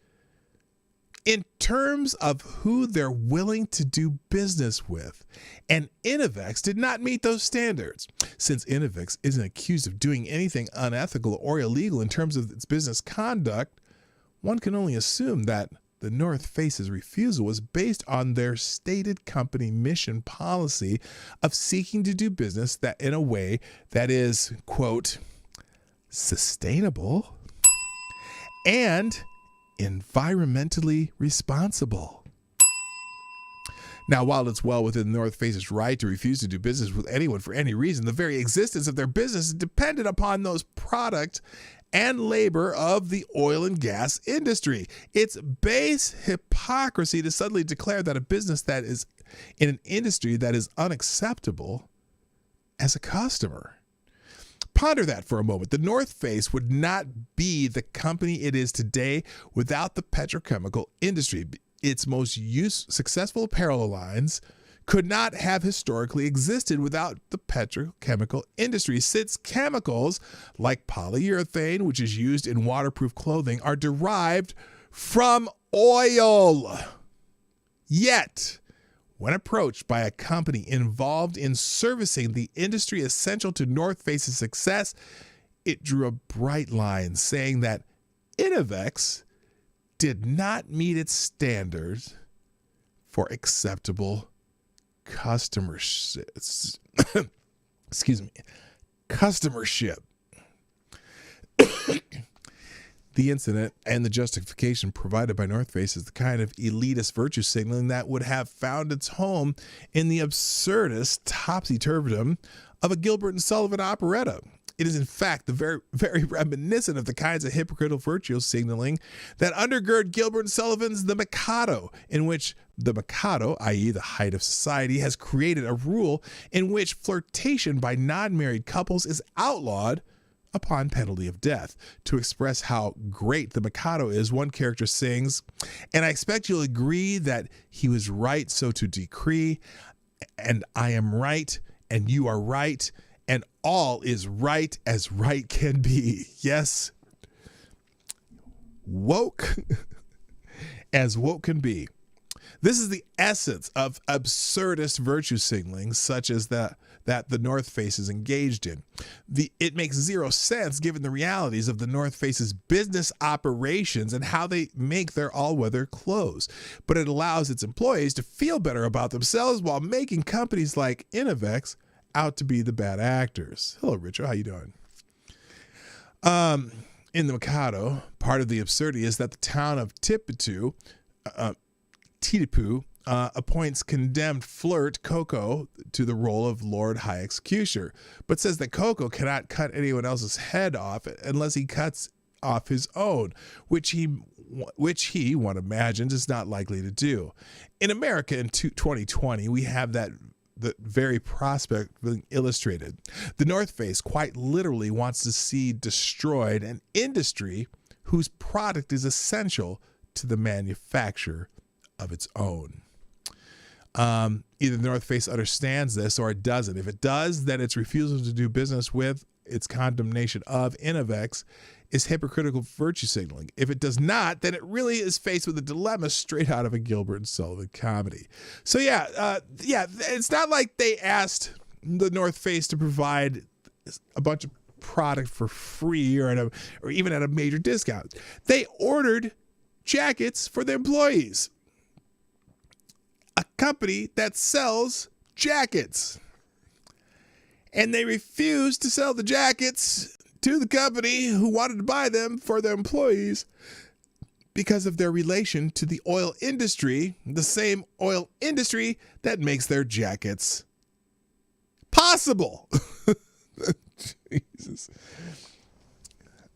in terms of who they're willing to do business with. And Innovex did not meet those standards. Since Innovex isn't accused of doing anything unethical or illegal in terms of its business conduct, one can only assume that the North Face's refusal was based on their stated company mission policy of seeking to do business that in a way that is, quote, sustainable and environmentally responsible. Now, while it's well within the North Face's right to refuse to do business with anyone for any reason, the very existence of their business is dependent upon those product and labor of the oil and gas industry. It's base hypocrisy to suddenly declare that a business that is in an industry that is unacceptable as a customer. Ponder that for a moment. The North Face would not be the company it is today without the petrochemical industry. Its most successful apparel lines could not have historically existed without the petrochemical industry, since chemicals like polyurethane, which is used in waterproof clothing, are derived from oil. Yet, when approached by a company involved in servicing the industry essential to North Face's success, it drew a bright line saying that Innovex did not meet its standards for acceptable customership. The incident and the justification provided by North Face is the kind of elitist virtue signaling that would have found its home in the absurdist topsy-turvydom of a Gilbert and Sullivan operetta. It is, in fact, the very reminiscent of the kinds of hypocritical virtue signaling that undergird Gilbert and Sullivan's The Mikado, in which the Mikado, i.e. the height of society, has created a rule in which flirtation by non-married couples is outlawed upon penalty of death. To express how great the Mikado is, one character sings, "And I expect you'll agree that he was right so to decree, and I am right, and you are right, and all is right as right can be." Yes, woke as woke can be. This is the essence of absurdist virtue signaling, such as that the North Face is engaged in. It makes zero sense given the realities of the North Face's business operations and how they make their all-weather clothes. But it allows its employees to feel better about themselves while making companies like Innovex out to be the bad actors. Hello, Richard. How you doing? in the Mikado, part of the absurdity is that the town of Titipu appoints condemned flirt Coco to the role of Lord High Executioner, but says that Coco cannot cut anyone else's head off unless he cuts off his own, which he one imagines is not likely to do. In America in 2020, we have the very prospect being illustrated. The North Face quite literally wants to see destroyed an industry whose product is essential to the manufacture of its own. Either the North Face understands this or it doesn't. If it does, then its refusal to do business with, its condemnation of Innovex is hypocritical virtue signaling. If it does not, then it really is faced with a dilemma straight out of a Gilbert and Sullivan comedy. So it's not like they asked the North Face to provide a bunch of product for free or even at a major discount. They ordered jackets for their employees. A company that sells jackets. And they refused to sell the jackets to the company who wanted to buy them for their employees because of their relation to the oil industry, the same oil industry that makes their jackets possible. Jesus.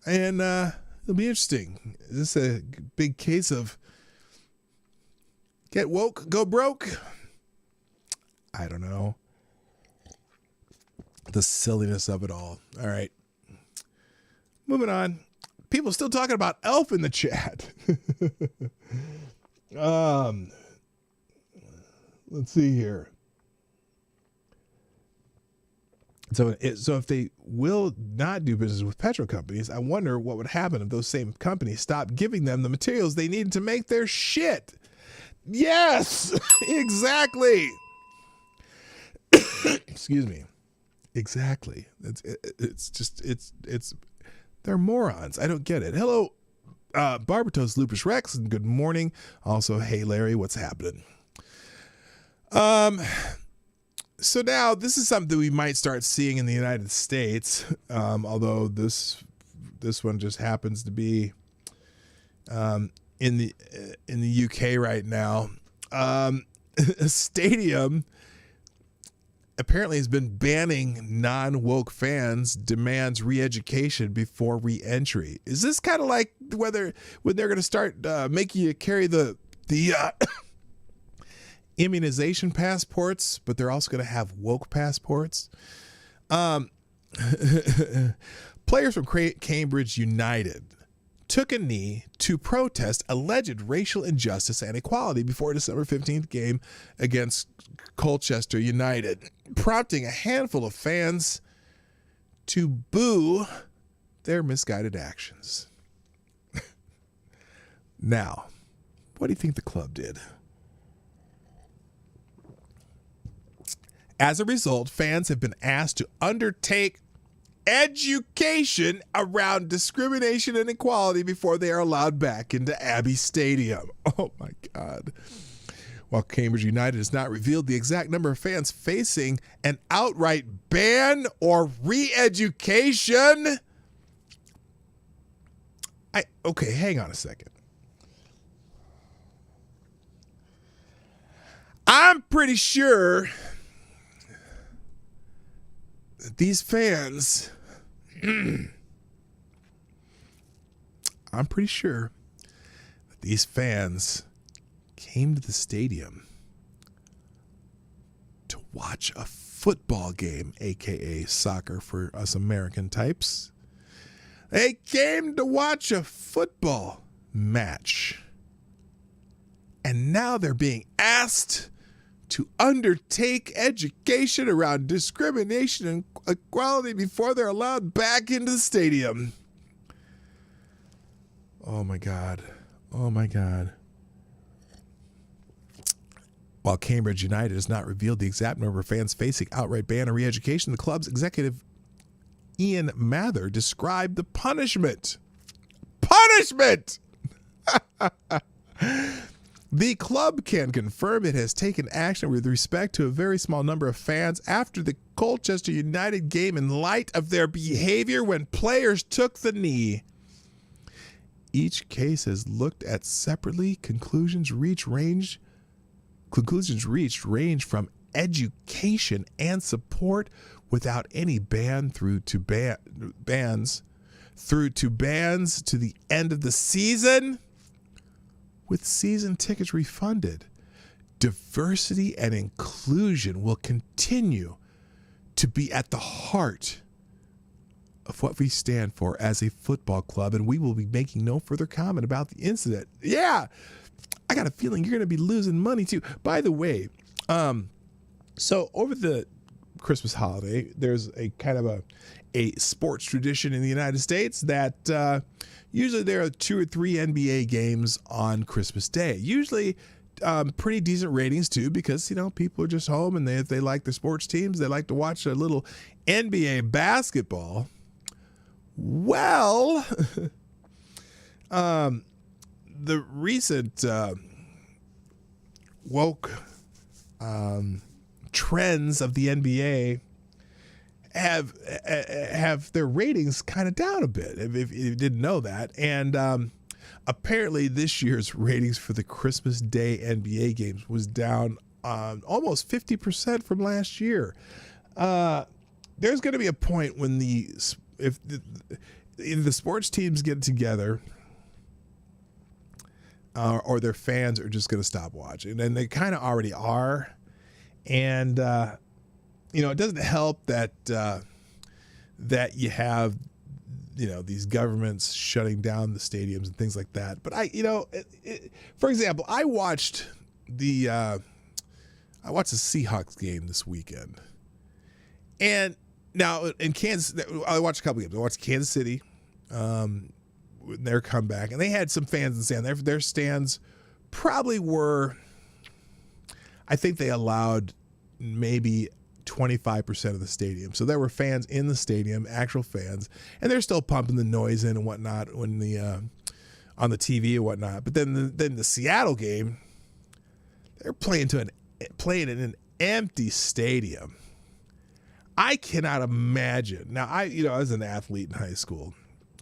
And it'll be interesting. Is this a big case of get woke, go broke? I don't know. The silliness of it all. All right. Moving on. People still talking about Elf in the chat. Let's see here. So if they will not do business with petro companies, I wonder what would happen if those same companies stopped giving them the materials they need to make their shit. Yes, exactly. Excuse me. Exactly. It's they're morons. I don't get it. Hello, Barbatos Lupus Rex, and good morning. Also, hey Larry, what's happening? So now this is something we might start seeing in the United States, although this one just happens to be in the UK right now. A stadium apparently has been banning non-woke fans, demands re-education before re-entry. Is this kind of like when they're going to start making you carry the immunization passports, but they're also going to have woke passports? Players from Cambridge United took a knee to protest alleged racial injustice and equality before December 15th game against Colchester United, prompting a handful of fans to boo their misguided actions. Now, what do you think the club did? As a result, fans have been asked to undertake education around discrimination and equality before they are allowed back into Abbey Stadium. Oh my God. While Cambridge United has not revealed the exact number of fans facing an outright ban or re-education. Okay, hang on a second. I'm pretty sure these fans, I'm pretty sure that these fans came to the stadium to watch a football game, aka soccer for us American types. They came to watch a football match. And now they're being asked to undertake education around discrimination and equality before they're allowed back into the stadium. Oh my God. Oh my God. While Cambridge United has not revealed the exact number of fans facing outright ban or re-education, the club's executive Ian Mather described the punishment. Punishment! The club can confirm it has taken action with respect to a very small number of fans after the Colchester United game in light of their behavior when players took the knee. Each case is looked at separately. Conclusions reached range from education and support without any bans through to bans to the end of the season, with season tickets refunded. Diversity and inclusion will continue to be at the heart of what we stand for as a football club, and we will be making no further comment about the incident. Yeah, I got a feeling you're going to be losing money too. By the way, so over the Christmas holiday, there's a kind of a sports tradition in the United States that usually there are 2 or 3 NBA games on Christmas Day. Usually pretty decent ratings too, because people are just home and if they like the sports teams, they like to watch a little NBA basketball. Well, the recent woke trends of the NBA have their ratings kind of down a bit, if you didn't know that. And apparently this year's ratings for the Christmas Day NBA games was down almost 50% from last year. There's going to be a point when if the sports teams get together, or their fans are just going to stop watching, and they kind of already are. And it doesn't help that you have these governments shutting down the stadiums and things like that. But for example, I watched the Seahawks game this weekend, and now in Kansas, I watched a couple games. I watched Kansas City, their comeback, and they had some fans in the stand. Their stands probably were, I think they allowed maybe 25% of the stadium. So there were fans in the stadium, actual fans, and they're still pumping the noise in and whatnot when on the TV and whatnot. But then the Seattle game, they're playing in an empty stadium. I cannot imagine. Now I was an athlete in high school,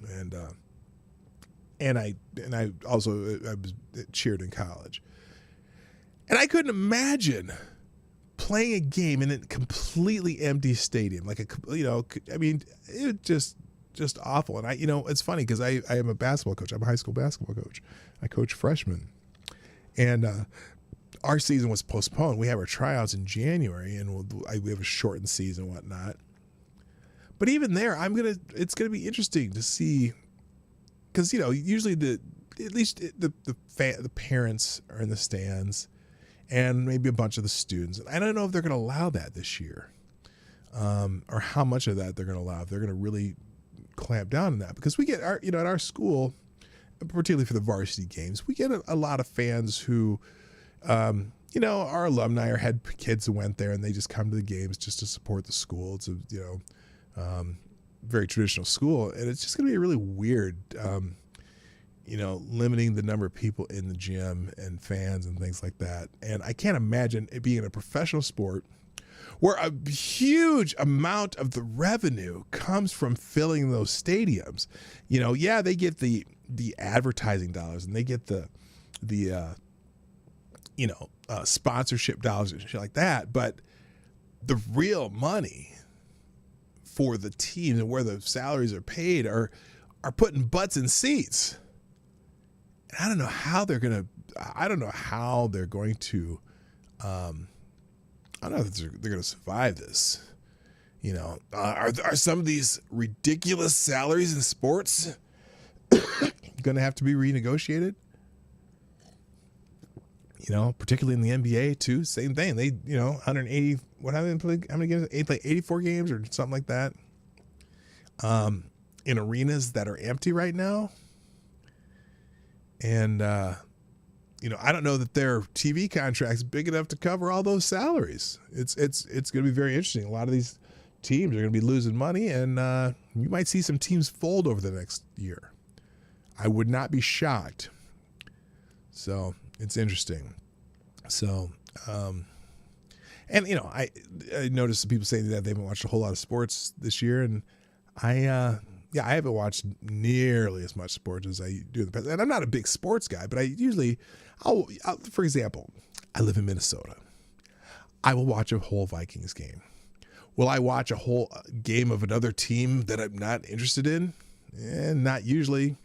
and I was cheered in college, and I couldn't imagine playing a game in a completely empty stadium, it just awful. And it's funny because I am a basketball coach. I'm a high school basketball coach. I coach freshmen, and our season was postponed. We have our tryouts in January, and we have a shortened season and whatnot. But even there, it's gonna be interesting to see, because usually the parents are in the stands, and maybe a bunch of the students. I don't know if they're going to allow that this year, or how much of that they're going to allow. If they're going to really clamp down on that, because we get at our school, particularly for the varsity games, we get a lot of fans who, our alumni or had kids who went there, and they just come to the games just to support the school. It's a very traditional school, and it's just going to be really weird. Limiting the number of people in the gym and fans and things like that. And I can't imagine it being a professional sport where a huge amount of the revenue comes from filling those stadiums. They get the advertising dollars, and they get the sponsorship dollars and shit like that. But the real money for the teams and where the salaries are paid are putting butts in seats. And I don't know how they're going to. I don't know if they're going to survive this. Are some of these ridiculous salaries in sports going to have to be renegotiated? Particularly in the NBA too. Same thing. They 180. What have they played? How many games? They play 84 games or something like that. In arenas that are empty right now. And, I don't know that their TV contract's big enough to cover all those salaries. It's going to be very interesting. A lot of these teams are going to be losing money, and you might see some teams fold over the next year. I would not be shocked. So it's interesting. So, I noticed some people saying that they haven't watched a whole lot of sports this year, and I Yeah, I haven't watched nearly as much sports as I do in the past. And I'm not a big sports guy, but I usually, for example, I live in Minnesota. I will watch a whole Vikings game. Will I watch a whole game of another team that I'm not interested in? Not usually.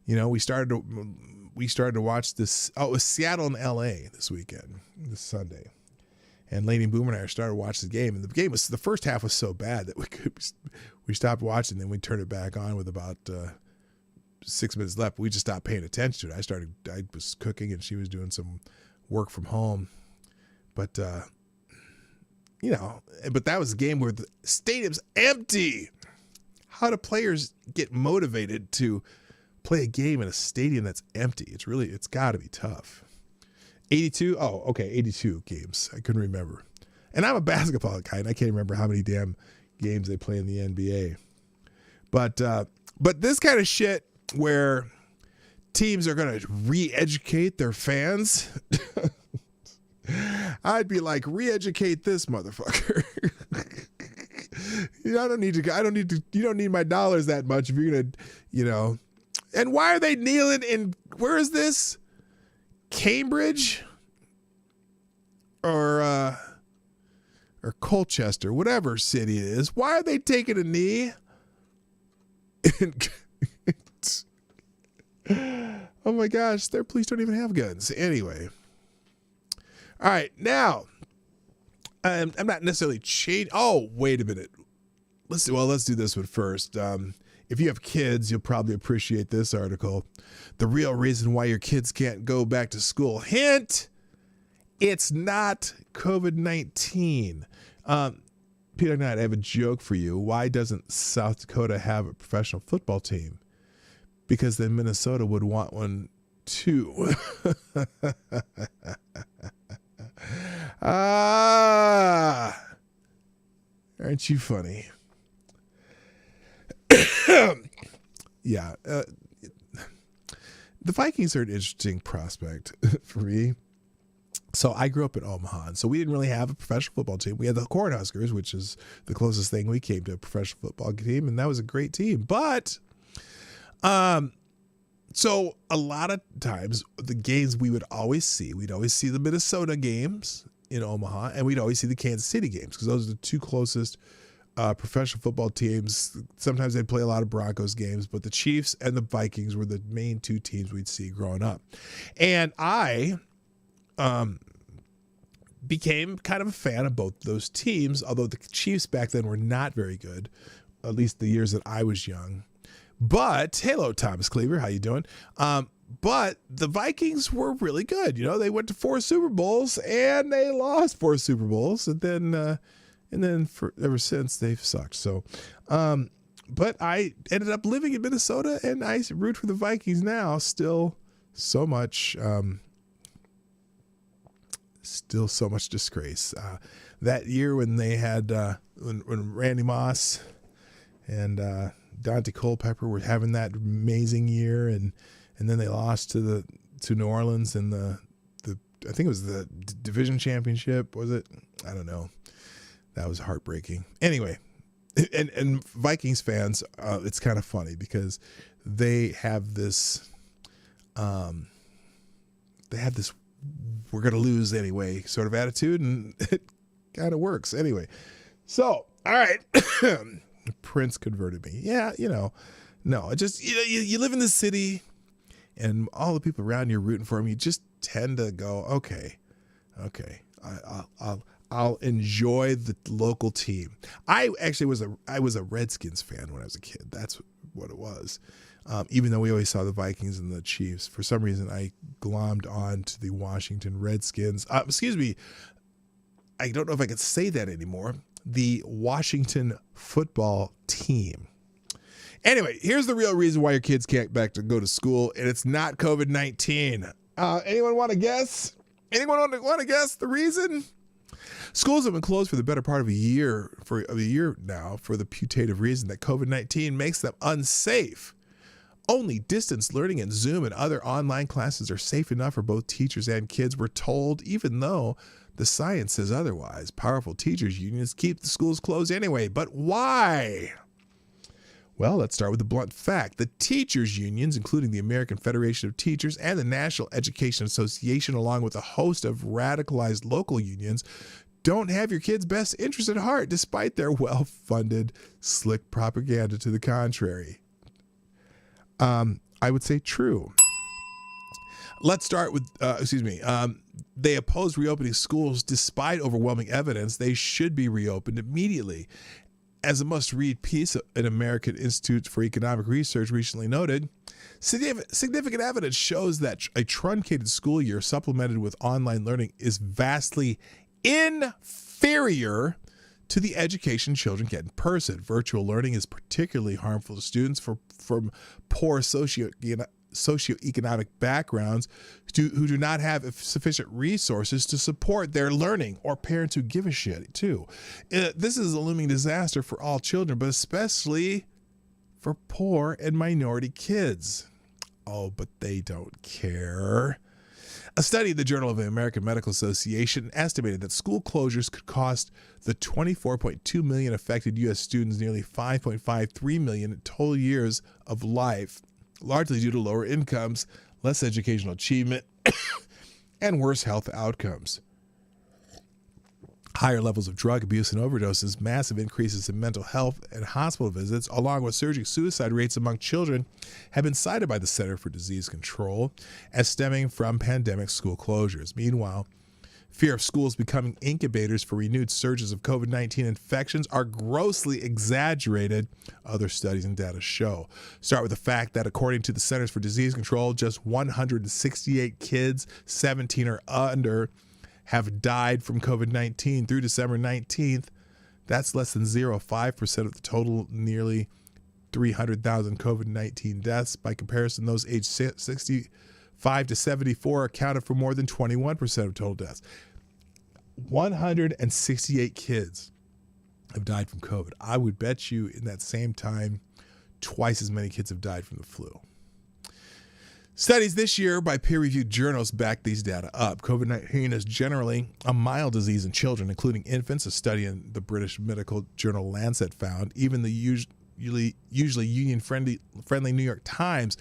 You know, we started to watch this. Oh, it was Seattle and LA this weekend, this Sunday. And Lady Boomer and I started watching the game, and the first half was so bad that we stopped watching, then we turned it back on with about 6 minutes left. We just stopped paying attention to it. I was cooking, and she was doing some work from home. But but that was a game where the stadium's empty. How do players get motivated to play a game in a stadium that's empty? It's got to be tough. 82? Oh, okay, 82 games. I couldn't remember. And I'm a basketball guy, and I can't remember how many damn games they play in the NBA. But this kind of shit where teams are going to re-educate their fans, I'd be like, re-educate this motherfucker. You don't need my dollars that much if you're going to, And why are they kneeling in, where is this? Cambridge or Colchester, whatever city it is. Why are they taking a knee? Oh my gosh, their police don't even have guns. Anyway. All right, now I'm not necessarily changing. Oh, wait a minute. Let's do this one first. If you have kids, you'll probably appreciate this article. The real reason why your kids can't go back to school. Hint, it's not COVID-19. PDawgKnight, I have a joke for you. Why doesn't South Dakota have a professional football team? Because then Minnesota would want one too. Aren't you funny? Yeah. The Vikings are an interesting prospect for me. So I grew up in Omaha, and so we didn't really have a professional football team. We had the Cornhuskers, which is the closest thing we came to a professional football team, and that was a great team. But, so a lot of times the games we'd always see the Minnesota games in Omaha, and we'd always see the Kansas City games because those are the two closest professional football teams. Sometimes they'd play a lot of Broncos games, but the Chiefs and the Vikings were the main two teams we'd see growing up. And I became kind of a fan of both those teams, although the Chiefs back then were not very good, at least the years that I was young. But, hello, Thomas Cleaver, how you doing? But the Vikings were really good. They went to 4 Super Bowls, and they lost 4 Super Bowls, and then ever since they've sucked. So, but I ended up living in Minnesota, and I root for the Vikings now. Still so much disgrace. That year when they had when Randy Moss and Dante Culpepper were having that amazing year, and then they lost to New Orleans in the I think it was the division championship. Was it? I don't know. That was heartbreaking. Anyway, and Vikings fans, it's kind of funny because they have this, we're going to lose anyway sort of attitude, and it kind of works. Anyway, so, all right. Prince converted me. Yeah, no, it just, you live in the city and all the people around you are rooting for him. You just tend to go, okay, I'll enjoy the local team. I actually was a Redskins fan when I was a kid. That's what it was. Even though we always saw the Vikings and the Chiefs, for some reason I glommed on to the Washington Redskins. Excuse me. I don't know if I could say that anymore. The Washington football team. Anyway, here's the real reason why your kids can't go to school, and it's not COVID-19. Anyone want to guess? Anyone want to guess the reason? Schools have been closed for the better part of a year now for the putative reason that COVID-19 makes them unsafe. Only distance learning and Zoom and other online classes are safe enough for both teachers and kids, we're told, even though the science says otherwise. Powerful teachers unions keep the schools closed anyway. But why? Well, let's start with the blunt fact. The teachers' unions, including the American Federation of Teachers and the National Education Association, along with a host of radicalized local unions, don't have your kids' best interest at heart, despite their well-funded, slick propaganda to the contrary. I would say true. Let's start with, they oppose reopening schools despite overwhelming evidence they should be reopened immediately. As a must-read piece, an American Institute for Economic Research recently noted, significant evidence shows that a truncated school year supplemented with online learning is vastly inferior to the education children get in person. Virtual learning is particularly harmful to students from poor socioeconomic backgrounds who do not have sufficient resources to support their learning, or parents who give a shit too. This is a looming disaster for all children, but especially for poor and minority kids. Oh, but they don't care. A study in the Journal of the American Medical Association estimated that school closures could cost the 24.2 million affected U.S. students nearly 5.53 million total years of life, largely due to lower incomes, less educational achievement, and worse health outcomes. Higher levels of drug abuse and overdoses, massive increases in mental health and hospital visits, along with surging suicide rates among children, have been cited by the Center for Disease Control as stemming from pandemic school closures. Meanwhile, fear of schools becoming incubators for renewed surges of COVID-19 infections are grossly exaggerated, other studies and data show. Start with the fact that according to the Centers for Disease Control, just 168 kids 17 or under have died from COVID-19 through December 19th. That's less than 0.05% of the total nearly 300,000 COVID-19 deaths. By comparison, those aged 65 to 74 accounted for more than 21% of total deaths. 168 kids have died from COVID. I would bet you in that same time, twice as many kids have died from the flu. Studies this year by peer-reviewed journals back these data up. COVID-19 is generally a mild disease in children, including infants. A study in the British medical journal Lancet found even the usually union-friendly New York Times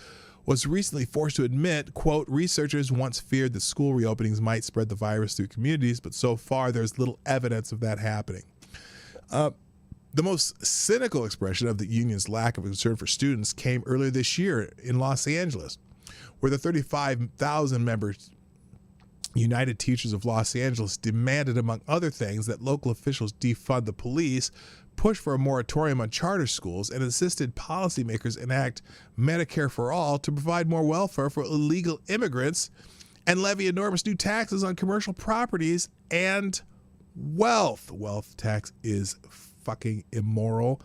was recently forced to admit, quote, researchers once feared that school reopenings might spread the virus through communities, but so far there's little evidence of that happening. The most cynical expression of the union's lack of concern for students came earlier this year in Los Angeles, where the 35,000 members United Teachers of Los Angeles demanded, among other things, that local officials defund the police, push for a moratorium on charter schools, and assisted policymakers enact Medicare for all to provide more welfare for illegal immigrants and levy enormous new taxes on commercial properties and wealth. Wealth tax is fucking immoral.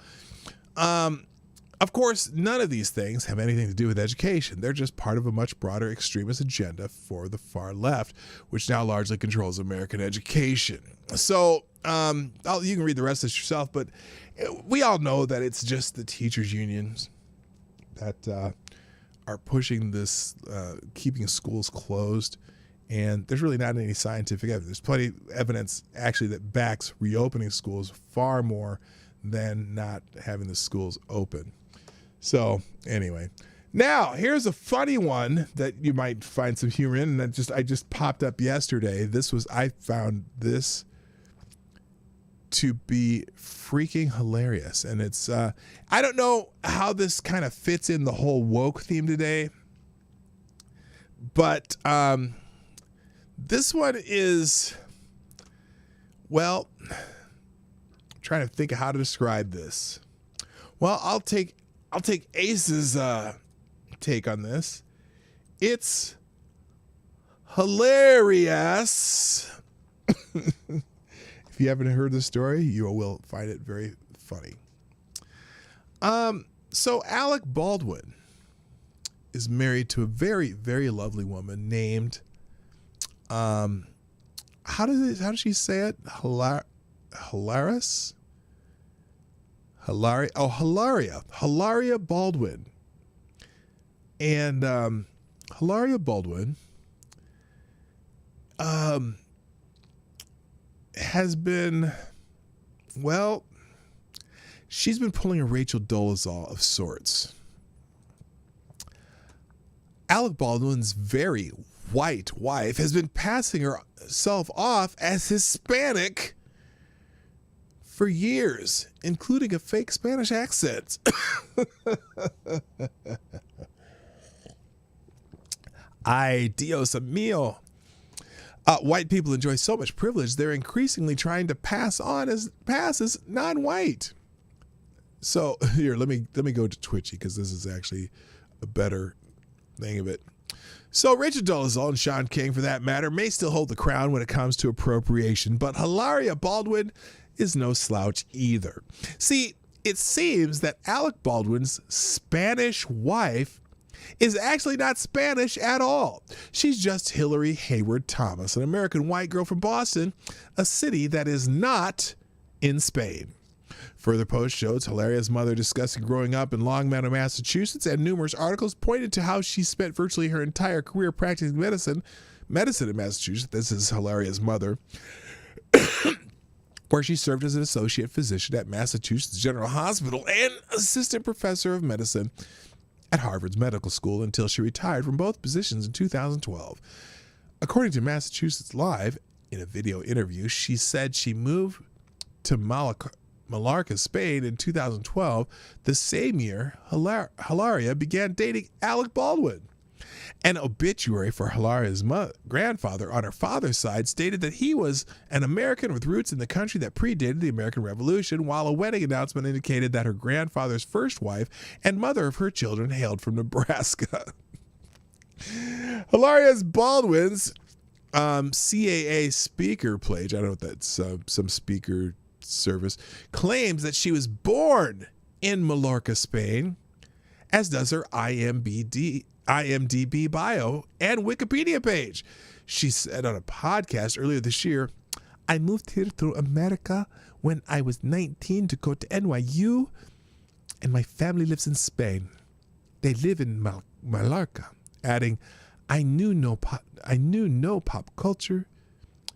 Of course, none of these things have anything to do with education. They're just part of a much broader extremist agenda for the far left, which now largely controls American education. So you can read the rest of this yourself, but we all know that it's just the teachers' unions that are pushing this, keeping schools closed. And there's really not any scientific evidence. There's plenty of evidence actually that backs reopening schools far more than not having the schools open. So anyway, now here's a funny one that you might find some humor in, and that I just popped up yesterday. I found this to be freaking hilarious, and it's I don't know how this kind of fits in the whole woke theme today, but this one is, well, I'm trying to think of how to describe this. Well, I'll take Ace's take on this. It's hilarious. If you haven't heard the story, you will find it very funny. So Alec Baldwin is married to a very, very lovely woman named, how does she say it? Hilaria Baldwin. And Hilaria Baldwin has been, well, She's been pulling a Rachel Dolezal of sorts. Alec Baldwin's very white wife has been passing herself off as Hispanic for years, including a fake Spanish accent. Ay, Dios mío. White people enjoy so much privilege, they're increasingly trying to pass as non-white. So here, let me go to Twitchy, because this is actually a better thing of it. So Rachel Dolezal, and Sean King for that matter, may still hold the crown when it comes to appropriation, but Hilaria Baldwin is no slouch either. See, it seems that Alec Baldwin's Spanish wife is actually not Spanish at all. She's just Hillary Hayward Thomas, an American white girl from Boston, a city that is not in Spain. Further post shows Hilaria's mother discussing growing up in Long Meadow, Massachusetts, and numerous articles pointed to how she spent virtually her entire career practicing medicine in Massachusetts. This is Hilaria's mother, where she served as an associate physician at Massachusetts General Hospital and assistant professor of medicine at Harvard's medical school until she retired from both positions in 2012. According to Massachusetts Live, in a video interview, she said she moved to Mallorca, Spain in 2012, the same year Hilaria began dating Alec Baldwin. An obituary for Hilaria's grandfather on her father's side stated that he was an American with roots in the country that predated the American Revolution, while a wedding announcement indicated that her grandfather's first wife and mother of her children hailed from Nebraska. Hilaria Baldwin's CAA speaker page, I don't know if that's some speaker service, claims that she was born in Mallorca, Spain, as does her IMDb bio and Wikipedia page. She said on a podcast earlier this year, "I moved here to America when I was 19 to go to NYU, and my family lives in Spain. They live in Mallorca," adding, I knew no pop culture.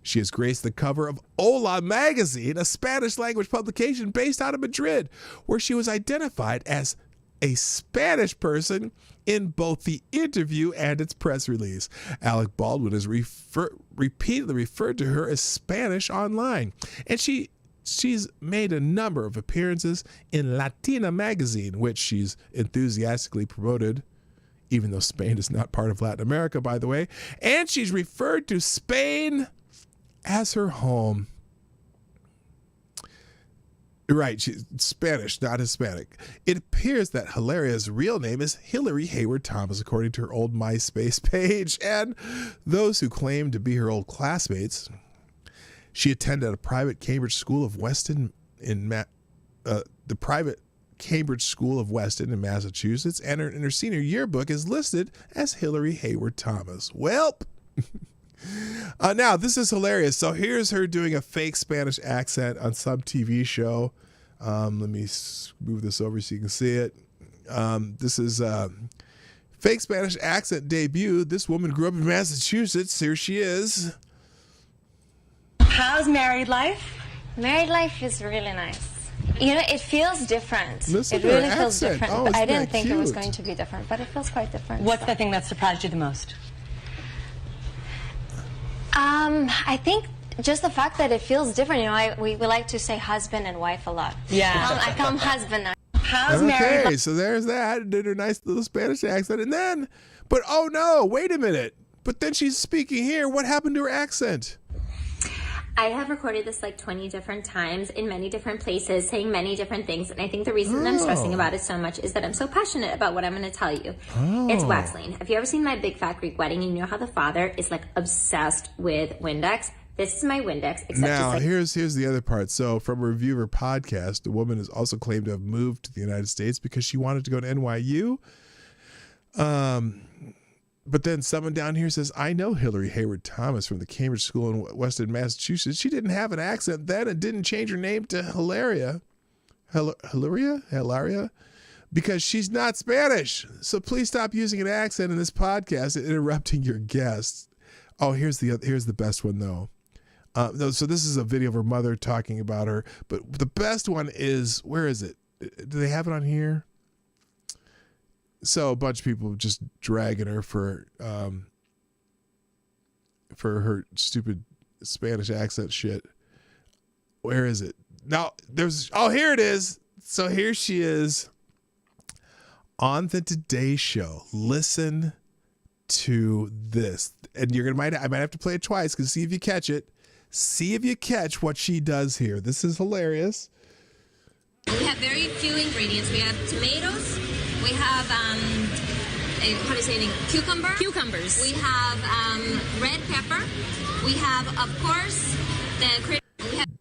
She has graced the cover of Hola magazine, a Spanish language publication based out of Madrid, where she was identified as a Spanish person in both the interview and its press release. Alec Baldwin has repeatedly referred to her as Spanish online, and she's made a number of appearances in Latina magazine, which she's enthusiastically promoted, even though Spain is not part of Latin America, by the way, and she's referred to Spain as her home. Right, she's Spanish, not Hispanic. It appears that Hilaria's real name is Hillary Hayward Thomas, according to her old MySpace page, and those who claim to be her old classmates. She attended a private Cambridge School of Weston in Massachusetts, and in her senior yearbook is listed as Hillary Hayward Thomas. Welp. Now, this is hilarious. So here's her doing a fake Spanish accent on some TV show. Let me move this over so you can see it. This is fake Spanish accent debut. This woman grew up in Massachusetts. Here she is. How's married life? Married life is really nice. You know, it feels different. Listen It to her really feels accent. different. Oh, isn't I didn't that think it was cute? going to be different, but it feels quite different. What's the thing that surprised you the most? I think just the fact that it feels different. You know, we like to say husband and wife a lot. Yeah. I call him husband now. How's married Okay, life? so there's that. Did her nice little Spanish accent. And then, but oh no, wait a minute. But then she's speaking here. What happened to her accent? I have recorded this like 20 different times in many different places, saying many different things. And I think the reason that I'm stressing about it so much is that I'm so passionate about what I'm going to tell you. It's waxling. Have you ever seen My Big Fat Greek Wedding? You know how the father is like obsessed with Windex? This is my Windex, except Now, it's like here's the other part. So from a review of her podcast, the woman is also claimed to have moved to the United States because she wanted to go to NYU. But then someone down here says, I know Hillary Hayward Thomas from the Cambridge School in Weston, Massachusetts. She didn't have an accent then and didn't change her name to Hilaria, because she's not Spanish. So please stop using an accent in this podcast and interrupting your guests. Oh, here's the best one though. So this is a video of her mother talking about her, but the best one is, where is it? Do they have it on here? So a bunch of people just dragging her for her stupid Spanish accent shit. Where is it? Now here it is. So here she is on the Today Show. Listen to this. And I might have to play it twice because see if you catch it. See if you catch what she does here. This is hilarious. We have very few ingredients. We have tomatoes. We have how do you say it? Cucumbers. We have red pepper. We have, of course, the.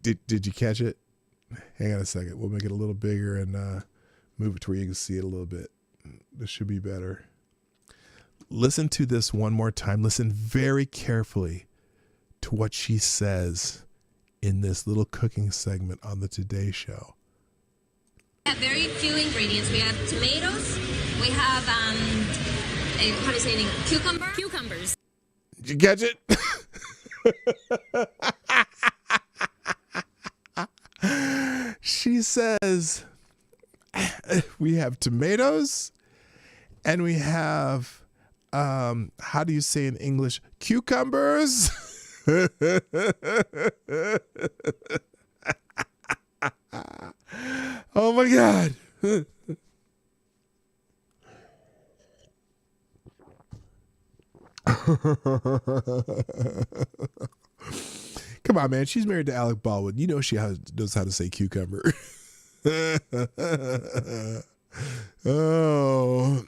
Did you catch it? Hang on a second. We'll make it a little bigger and move it to where you can see it a little bit. This should be better. Listen to this one more time. Listen very carefully to what she says in this little cooking segment on the Today Show. We have very few ingredients. We have tomatoes. We have how do you say it? Cucumbers. Did you catch it? She says we have tomatoes and we have how do you say in English? Cucumbers. Oh my God. Come on, man. She's married to Alec Baldwin. You know she knows how to say cucumber. Oh.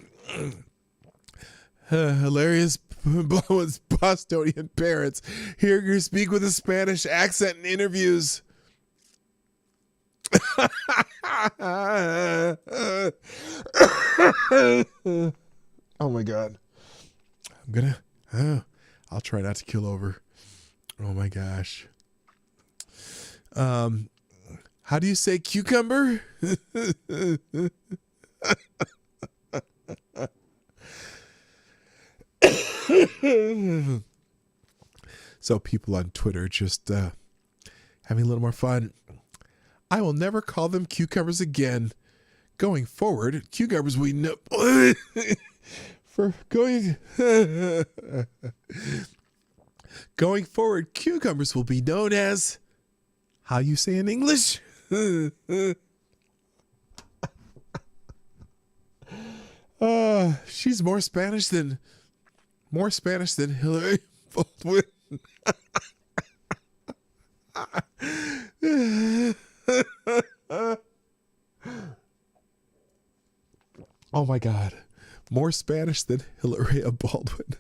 Hilarious Baldwin's Bostonian parents hear her speak with a Spanish accent in interviews. Oh my God. I'll try not to kill over. Oh my gosh. How do you say cucumber? So people on Twitter just having a little more fun. I will never call them cucumbers again. Going forward, cucumbers we know going forward, cucumbers will be known as how you say in English. She's more Spanish than Hillary Baldwin. Oh my God. More Spanish than Hillary Baldwin.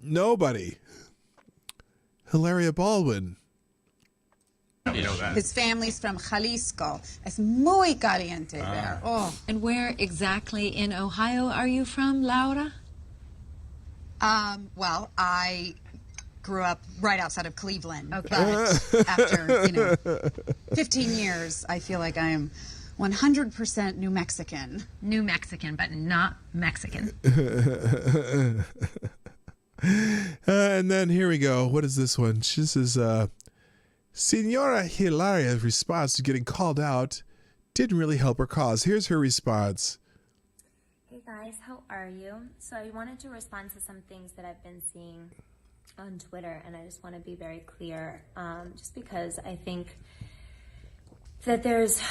Nobody. Hilaria Baldwin. You know that. His family's from Jalisco. Es muy caliente there. Oh. And where exactly in Ohio are you from, Laura? Well, I grew up right outside of Cleveland. Okay. But after, 15 years, I feel like I am 100% New Mexican. New Mexican, but not Mexican. And then here we go. What is this one? This is Senora Hilaria's response to getting called out didn't really help her cause. Here's her response. Hey guys, how are you? So I wanted to respond to some things that I've been seeing on Twitter, and I just want to be very clear, just because I think that there's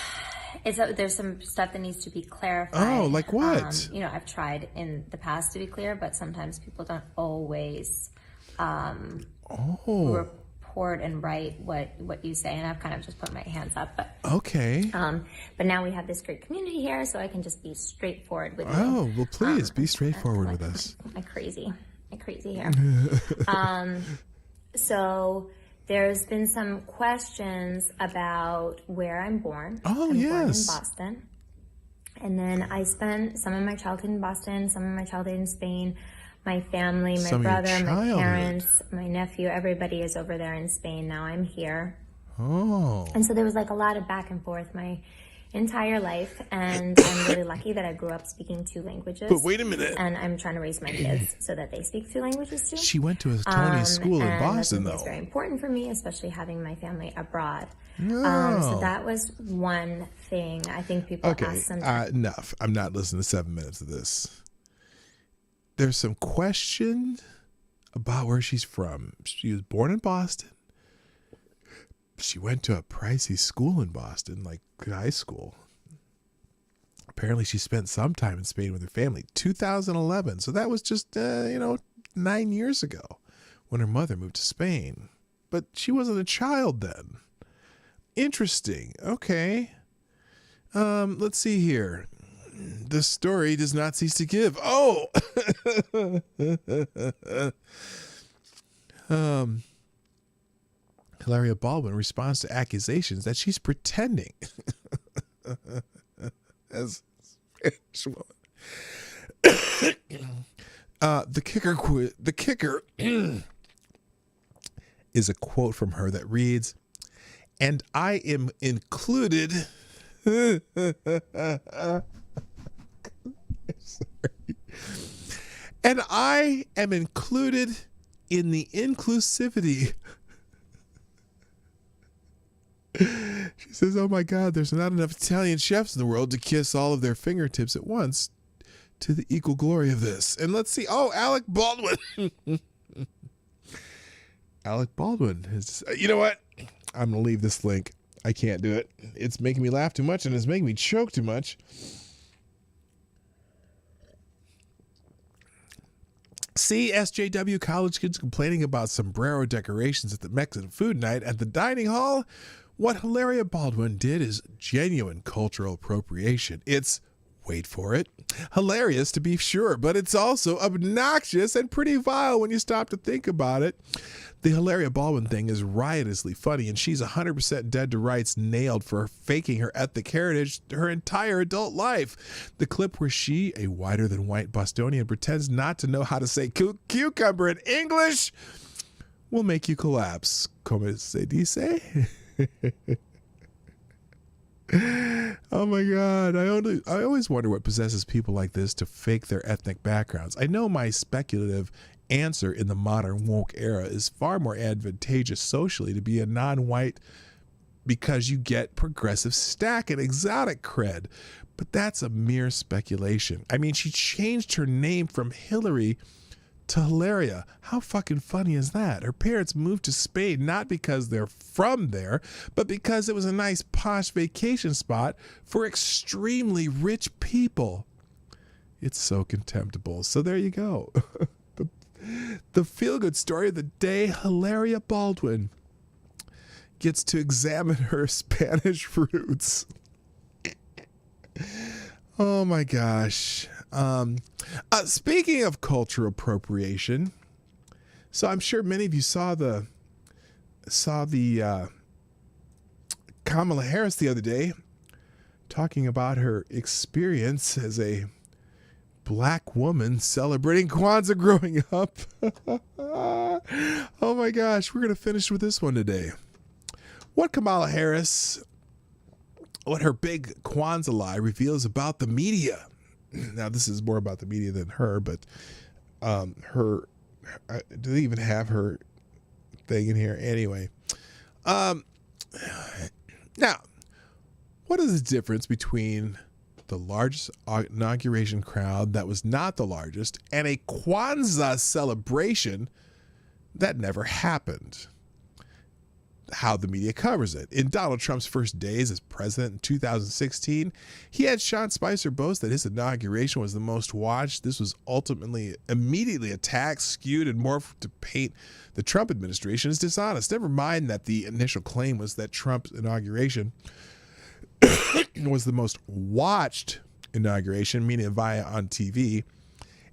some stuff that needs to be clarified. Oh, like what? I've tried in the past to be clear, but sometimes people don't always report and write what you say, and I've kind of just put my hands up. But okay. But now we have this great community here, so I can just be straightforward with you. Oh, well, please be straightforward with us. I'm crazy here. So there's been some questions about where I'm born. Oh, I'm yes. born in Boston. And then I spent some of my childhood in Boston, some of my childhood in Spain. My family, my brother, my parents, my nephew, everybody is over there in Spain. Now I'm here. Oh. And so there was like a lot of back and forth. entire life, and I'm really lucky that I grew up speaking 2 languages. But wait a minute. And I'm trying to raise my kids so that they speak 2 languages too. She went to a Tony school in Boston, though. It's very important for me, especially having my family abroad. No. So that was one thing I think people ask sometimes. Enough. I'm not listening to 7 minutes of this. There's some question about where she's from. She was born in Boston. She went to a pricey school in Boston, like high school. Apparently she spent some time in Spain with her family. 2011. So that was just, 9 years ago when her mother moved to Spain. But she wasn't a child then. Interesting. Okay. Let's see here. The story does not cease to give. Oh! Hilaria Baldwin responds to accusations that she's pretending as a Spanish woman. The kicker is a quote from her that reads, "And I am included." Sorry. "And I am included in the inclusivity." She says, "Oh my God, there's not enough Italian chefs in the world to kiss all of their fingertips at once to the equal glory of this." And let's see. Oh, Alec Baldwin. Alec Baldwin is, you know what? I'm going to leave this link. I can't do it. It's making me laugh too much and it's making me choke too much. See SJW college kids complaining about sombrero decorations at the Mexican food night at the dining hall. What Hilaria Baldwin did is genuine cultural appropriation. It's, wait for it, hilarious to be sure, but it's also obnoxious and pretty vile when you stop to think about it. The Hilaria Baldwin thing is riotously funny, and she's 100% dead to rights nailed for faking her ethnic heritage her entire adult life. The clip where she, a whiter-than-white Bostonian, pretends not to know how to say cucumber in English will make you collapse. Como se dice? Oh my God. I always wonder what possesses people like this to fake their ethnic backgrounds. I know my speculative answer in the modern woke era is far more advantageous socially to be a non-white because you get progressive stack and exotic cred. But that's a mere speculation. I mean, she changed her name from Hillary to Hilaria. How fucking funny is that? Her parents moved to Spain not because they're from there, but because it was a nice posh vacation spot for extremely rich people. It's so contemptible. So there you go. The feel-good story of the day, Hilaria Baldwin gets to examine her Spanish roots. Oh my gosh. Speaking of cultural appropriation, so I'm sure many of you saw the Kamala Harris the other day talking about her experience as a Black woman celebrating Kwanzaa growing up. Oh my gosh, we're going to finish with this one today. What Kamala Harris, what her big Kwanzaa lie reveals about the media. Now, this is more about the media than her, but do they even have her thing in here? Anyway. Now, what is the difference between the largest inauguration crowd that was not the largest and a Kwanzaa celebration that never happened? How the media covers it. In Donald Trump's first days as president in 2016, he had Sean Spicer boast that his inauguration was the most watched. This was ultimately immediately attacked, skewed, and morphed to paint the Trump administration as dishonest. Never mind that the initial claim was that Trump's inauguration was the most watched inauguration, meaning via on TV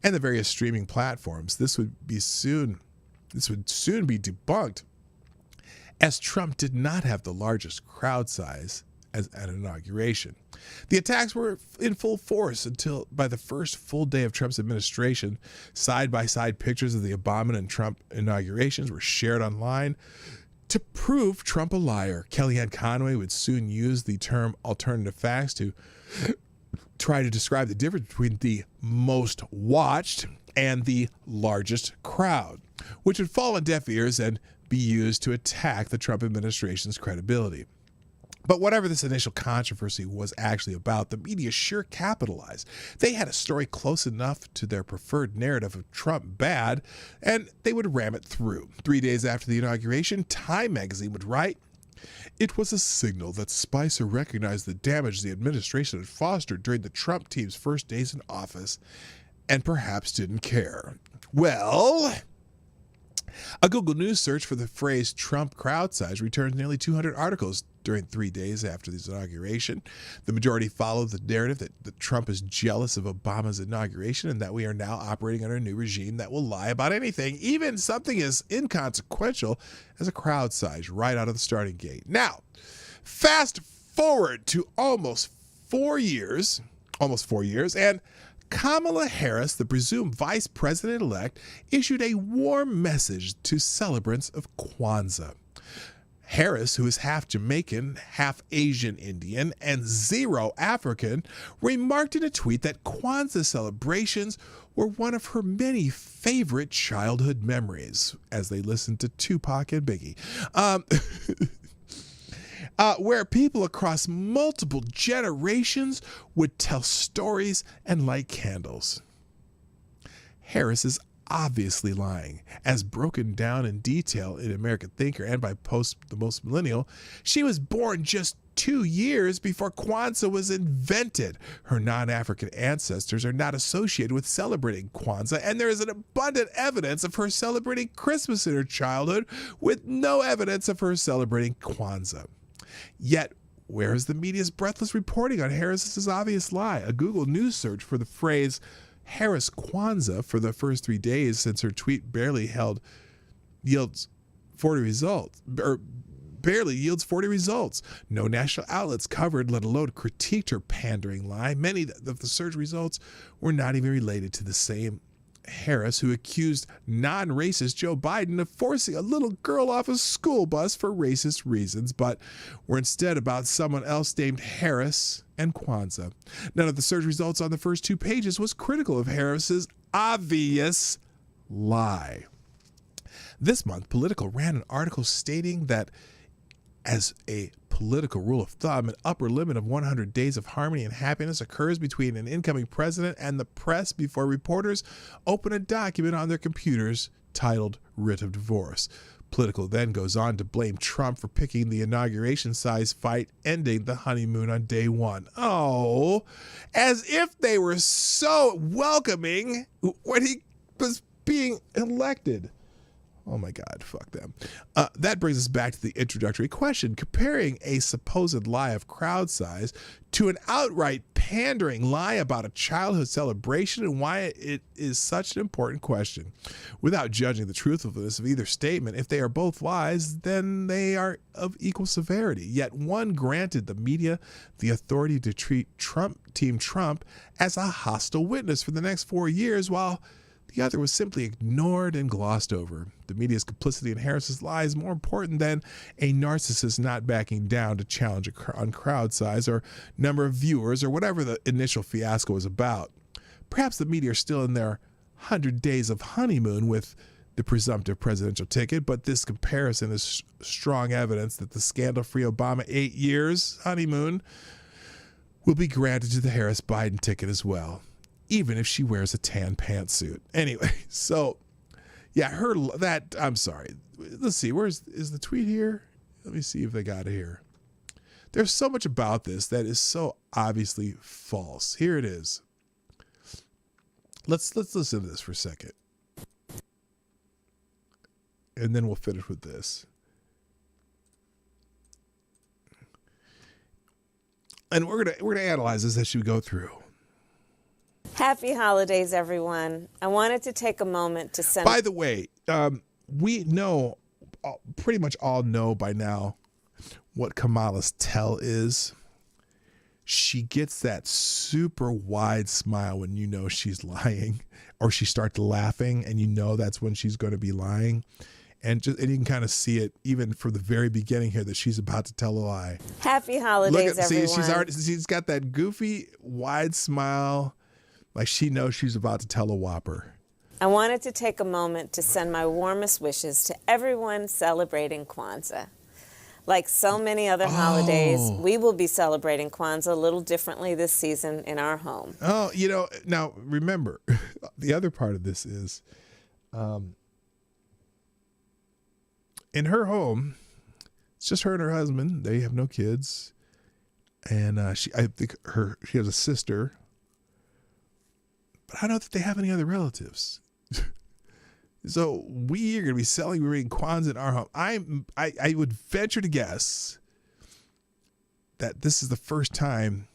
and the various streaming platforms. This would soon be debunked, as Trump did not have the largest crowd size as an inauguration. The attacks were in full force until by the first full day of Trump's administration, side-by-side pictures of the Obama and Trump inaugurations were shared online To prove Trump a liar, Kellyanne Conway would soon use the term alternative facts to try to describe the difference between the most watched and the largest crowd, which would fall on deaf ears and be used to attack the Trump administration's credibility. But whatever this initial controversy was actually about, the media sure capitalized. They had a story close enough to their preferred narrative of Trump bad, and they would ram it through. 3 days after the inauguration, Time magazine would write, "It was a signal that Spicer recognized the damage the administration had fostered during the Trump team's first days in office and perhaps didn't care." Well, a Google News search for the phrase Trump crowd size returns nearly 200 articles during 3 days after his inauguration. The majority followed the narrative that Trump is jealous of Obama's inauguration and that we are now operating under a new regime that will lie about anything, even something as inconsequential as a crowd size, right out of the starting gate. Now, fast forward to almost 4 years, and Kamala Harris, the presumed vice president-elect, issued a warm message to celebrants of Kwanzaa. Harris, who is half Jamaican, half Asian Indian, and zero African, remarked in a tweet that Kwanzaa celebrations were one of her many favorite childhood memories, as they listened to Tupac and Biggie. Where people across multiple generations would tell stories and light candles. Harris is obviously lying. As broken down in detail in American Thinker and by The Most Millennial, she was born just 2 years before Kwanzaa was invented. Her non-African ancestors are not associated with celebrating Kwanzaa, and there is an abundant evidence of her celebrating Christmas in her childhood with no evidence of her celebrating Kwanzaa. Yet, where is the media's breathless reporting on Harris's obvious lie? A Google News search for the phrase Harris Kwanzaa for the first 3 days since her tweet barely yields 40 results. No national outlets covered, let alone critiqued her pandering lie. Many of the search results were not even related to the same Harris who accused non-racist Joe Biden of forcing a little girl off a school bus for racist reasons, but were instead about someone else named Harris and Kwanzaa. None of the search results on the first 2 pages was critical of Harris's obvious lie. This month, Politico ran an article stating that as a political rule of thumb, an upper limit of 100 days of harmony and happiness occurs between an incoming president and the press before reporters open a document on their computers titled Writ of Divorce. Politico then goes on to blame Trump for picking the inauguration-size fight, ending the honeymoon on day 1. Oh, as if they were so welcoming when he was being elected. Oh my God, fuck them. That brings us back to the introductory question. Comparing a supposed lie of crowd size to an outright pandering lie about a childhood celebration and why it is such an important question. Without judging the truthfulness of either statement, if they are both lies, then they are of equal severity. Yet one granted the media the authority to treat Team Trump as a hostile witness for the next 4 years, while the other was simply ignored and glossed over. The media's complicity in Harris's lie is more important than a narcissist not backing down to challenge on crowd size or number of viewers or whatever the initial fiasco was about. Perhaps the media are still in their 100 days of honeymoon with the presumptive presidential ticket, but this comparison is strong evidence that the scandal-free Obama 8 years honeymoon will be granted to the Harris-Biden ticket as well, even if she wears a tan pantsuit. Anyway, so yeah, I'm sorry. Let's see, is the tweet here? Let me see if they got it here. There's so much about this that is so obviously false. Here it is. Let's listen to this for a second. And then we'll finish with this. And we're gonna analyze this as we go through. Happy holidays, everyone. I wanted to take a moment to send... By the way, we know, pretty much all know by now what Kamala's tell is. She gets that super wide smile when you know she's lying, or she starts laughing and you know that's when she's going to be lying. And you can kind of see it even from the very beginning here that she's about to tell a lie. Happy holidays, everyone. She's got that goofy, wide smile, like she knows she's about to tell a whopper. I wanted to take a moment to send my warmest wishes to everyone celebrating Kwanzaa. Like so many other holidays, we will be celebrating Kwanzaa a little differently this season in our home. Oh, now remember, the other part of this is, in her home, it's just her and her husband. They have no kids, and I think she has a sister, but I don't know that they have any other relatives. So we are going to be celebrating Kwanzaa in our home. I would venture to guess that this is the first time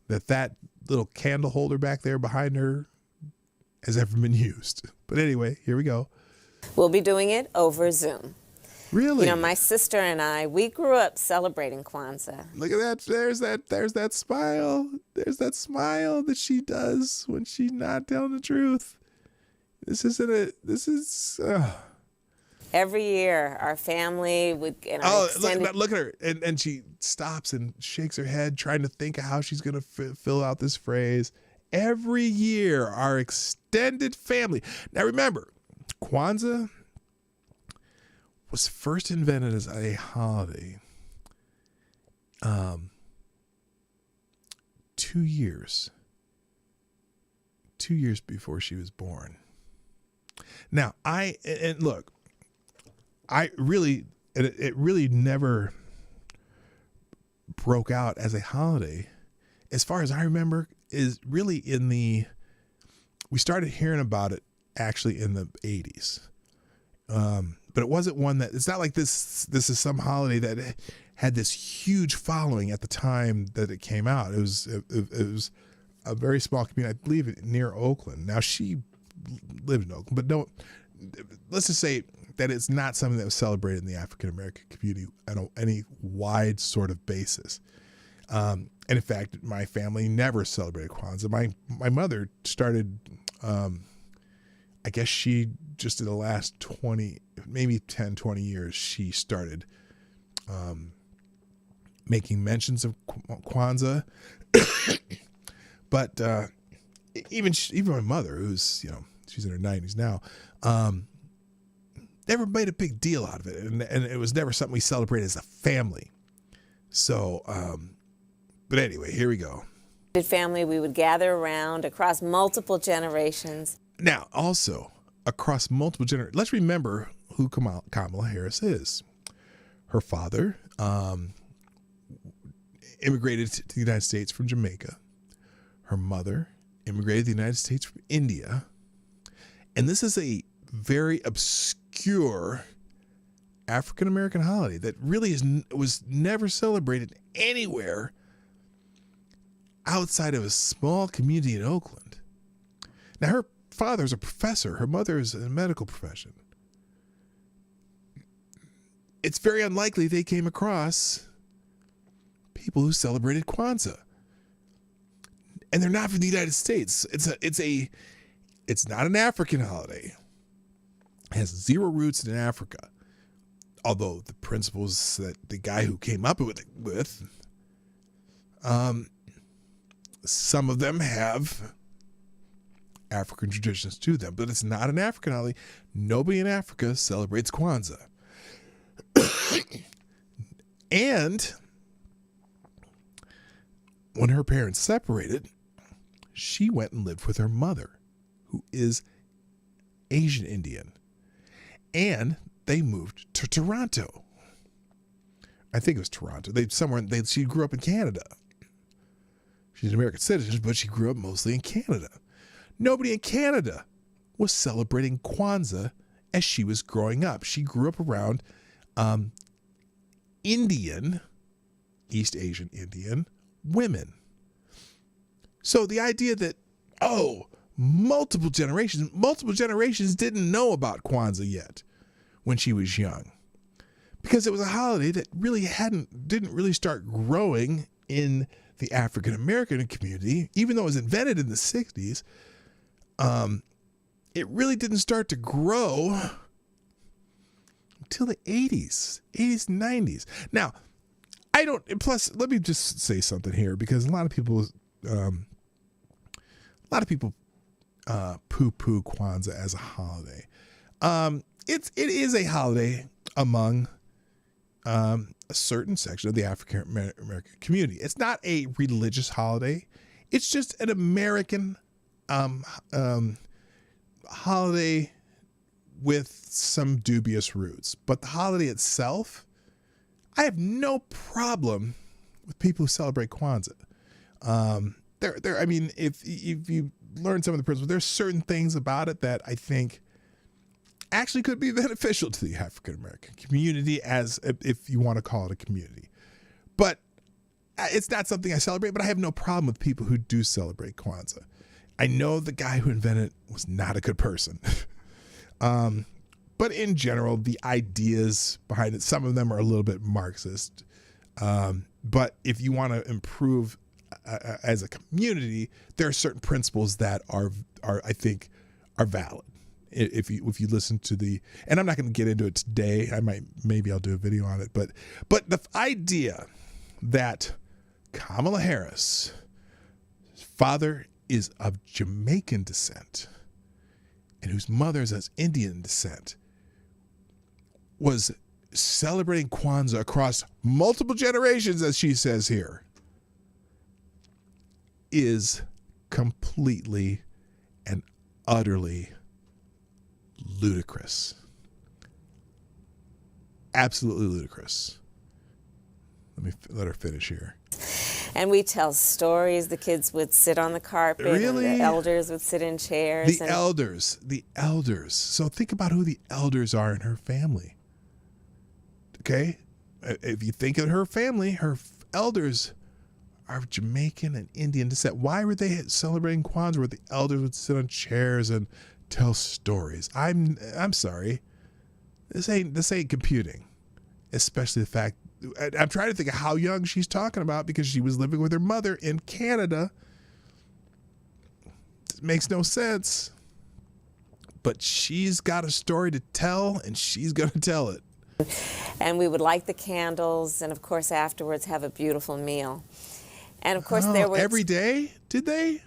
that little candle holder back there behind her has ever been used. But anyway, here we go. We'll be doing it over Zoom. Really? My sister and I, we grew up celebrating Kwanzaa. Look at that. There's that smile. There's that smile that she does when she's not telling the truth. This is Every year, our family would. Look at her, and she stops and shakes her head, trying to think of how she's going to fill out this phrase. Every year, our extended family. Now, remember, Kwanzaa was first invented as a holiday 2 years before she was born. Now, it really never broke out as a holiday. As far as I remember, is really we started hearing about it actually in the 80s. But it wasn't one that, it's not like this is some holiday that had this huge following at the time that it came out. It was a very small community, I believe, near Oakland. Now, she lived in Oakland, but let's just say that it's not something that was celebrated in the African American community on any wide sort of basis. And in fact, my family never celebrated Kwanzaa. My mother started, I guess she just in the last 20, maybe 10, 20 years, she started making mentions of Kwanzaa. But even my mother, who's, she's in her 90s now, never made a big deal out of it. And it was never something we celebrated as a family. So, but anyway, here we go. Family, we would gather around across multiple generations. Now, also, across multiple generations, let's remember who Kamala Harris is. Her father immigrated to the United States from Jamaica. Her mother immigrated to the United States from India. And this is a very obscure African-American holiday that really was never celebrated anywhere outside of a small community in Oakland. Now, her father's a professor. Her mother is in a medical profession. It's very unlikely they came across people who celebrated Kwanzaa. And they're not from the United States. It's not an African holiday. It has zero roots in Africa. Although the principles that the guy who came up with some of them have African traditions to them, but it's not an African holiday. Nobody in Africa celebrates Kwanzaa. And when her parents separated, she went and lived with her mother, who is Asian Indian. And they moved to Toronto. I think it was Toronto. She grew up in Canada. She's an American citizen, but she grew up mostly in Canada. Nobody in Canada was celebrating Kwanzaa as she was growing up. She grew up around Indian, East Asian Indian women. So the idea that, multiple generations didn't know about Kwanzaa yet when she was young, because it was a holiday that really didn't really start growing in the African American community, even though it was invented in the 60s. It really didn't start to grow until the 80s, 90s. Now, plus, let me just say something here, because a lot of people poo-poo Kwanzaa as a holiday. It is a holiday among a certain section of the African American community. It's not a religious holiday. It's just an American holiday with some dubious roots. But the holiday itself, I have no problem with people who celebrate Kwanzaa. I mean, if you learn some of the principles, there's certain things about it that I think actually could be beneficial to the African American community, as if you want to call it a community. But it's not something I celebrate, but I have no problem with people who do celebrate Kwanzaa. I know the guy who invented it was not a good person. But in general, the ideas behind it, some of them are a little bit Marxist. But if you want to improve as a community, there are certain principles that are I think are valid. If you listen to and I'm not going to get into it today. Maybe I'll do a video on it. But the idea that Kamala Harris' father is of Jamaican descent and whose mother is of Indian descent was celebrating Kwanzaa across multiple generations, as she says here, is completely and utterly ludicrous. Absolutely ludicrous. Let her finish here. And we tell stories. The kids would sit on the carpet. Really? And the elders would sit in chairs. The elders. So think about who the elders are in her family. Okay? If you think of her family, her elders are of Jamaican and Indian descent. Why were they celebrating Kwanzaa where the elders would sit on chairs and tell stories? I'm sorry. This ain't computing. Especially the fact, I'm trying to think of how young she's talking about, because she was living with her mother in Canada. It makes no sense. But she's got a story to tell, and she's going to tell it. And we would light the candles, and of course afterwards have a beautiful meal. And of course there was every day. Did they?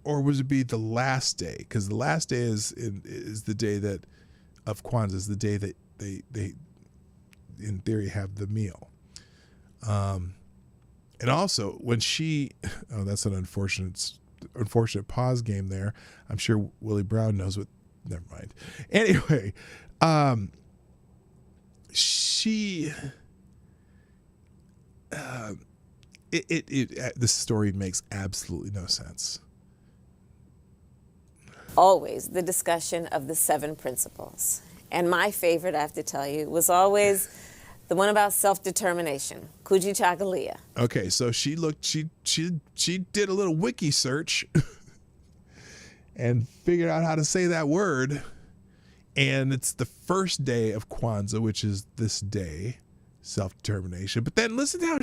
Or was it be the last day? Because the last day is the day that of Kwanzaa, is the day that they in theory have the meal. And also when that's an unfortunate pause game there. I'm sure Willie Brown knows what. Never mind. Anyway, this story makes absolutely no sense. always the discussion of the 7 principles. And my favorite, I have to tell you, was always the one about self-determination, Kujichagulia. Okay, so she did a little wiki search and figured out how to say that word. And it's the first day of Kwanzaa, which is this day, self-determination. But then listen to how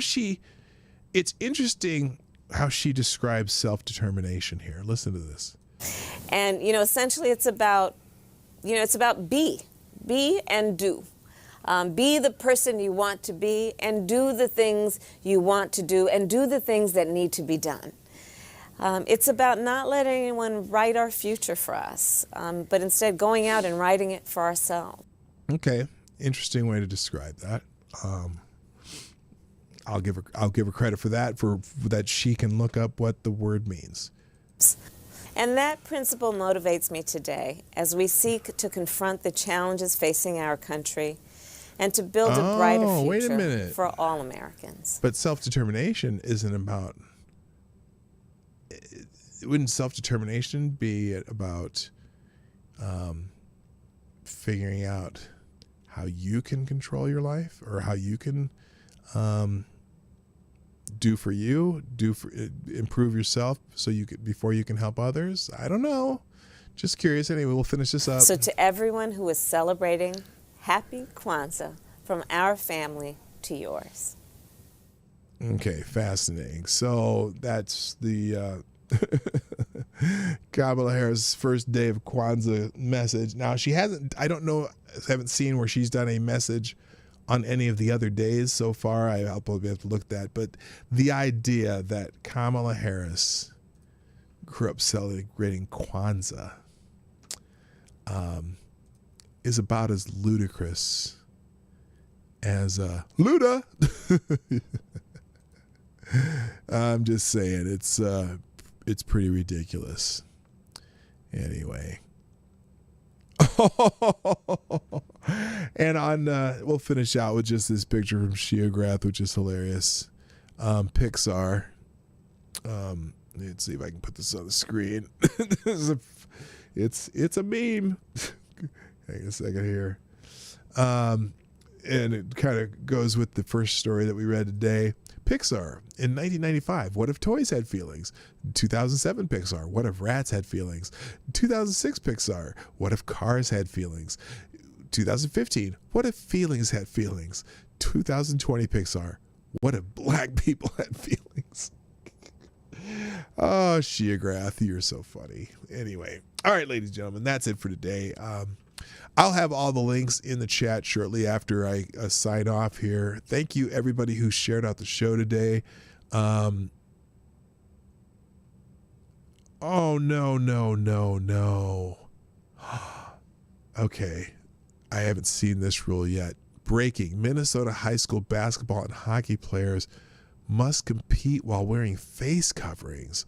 it's interesting how she describes self-determination here. Listen to this. And, essentially it's about be and do. Be the person you want to be and do the things you want to do and do the things that need to be done. It's about not letting anyone write our future for us, but instead going out and writing it for ourselves. Okay, interesting way to describe that. I'll give her credit for that, for that she can look up what the word means. And that principle motivates me today as we seek to confront the challenges facing our country and to build a brighter future for all Americans. But self-determination isn't about... Wouldn't self-determination be about figuring out how you can control your life, or how you can improve yourself before you can help others? I don't know. Just curious. Anyway, we'll finish this up. So to everyone who is celebrating, happy Kwanzaa from our family to yours. Okay, fascinating. So that's the Kamala Harris' first day of Kwanzaa message. Now, she hasn't, I don't know, haven't seen where she's done a message on any of the other days so far. I'll probably have to look at that. But the idea that Kamala Harris grew up celebrating Kwanzaa is about as ludicrous as Luda. I'm just saying, it's pretty ridiculous. Anyway. And we'll finish out with just this picture from Sheograth, which is hilarious. Pixar. Let's see if I can put this on the screen. It's a meme. Hang on a second here. And it kind of goes with the first story that we read today. Pixar in 1995, what if toys had feelings? 2007 Pixar, what if rats had feelings? 2006 Pixar, what if cars had feelings? 2015, what if feelings had feelings? 2020 Pixar, what if black people had feelings? Oh, Sheograth, you're so funny. Anyway, all right, ladies and gentlemen, that's it for today. I'll have all the links in the chat shortly after I sign off here. Thank you, everybody who shared out the show today. Oh, no. Okay. I haven't seen this rule yet. Breaking. Minnesota high school basketball and hockey players must compete while wearing face coverings.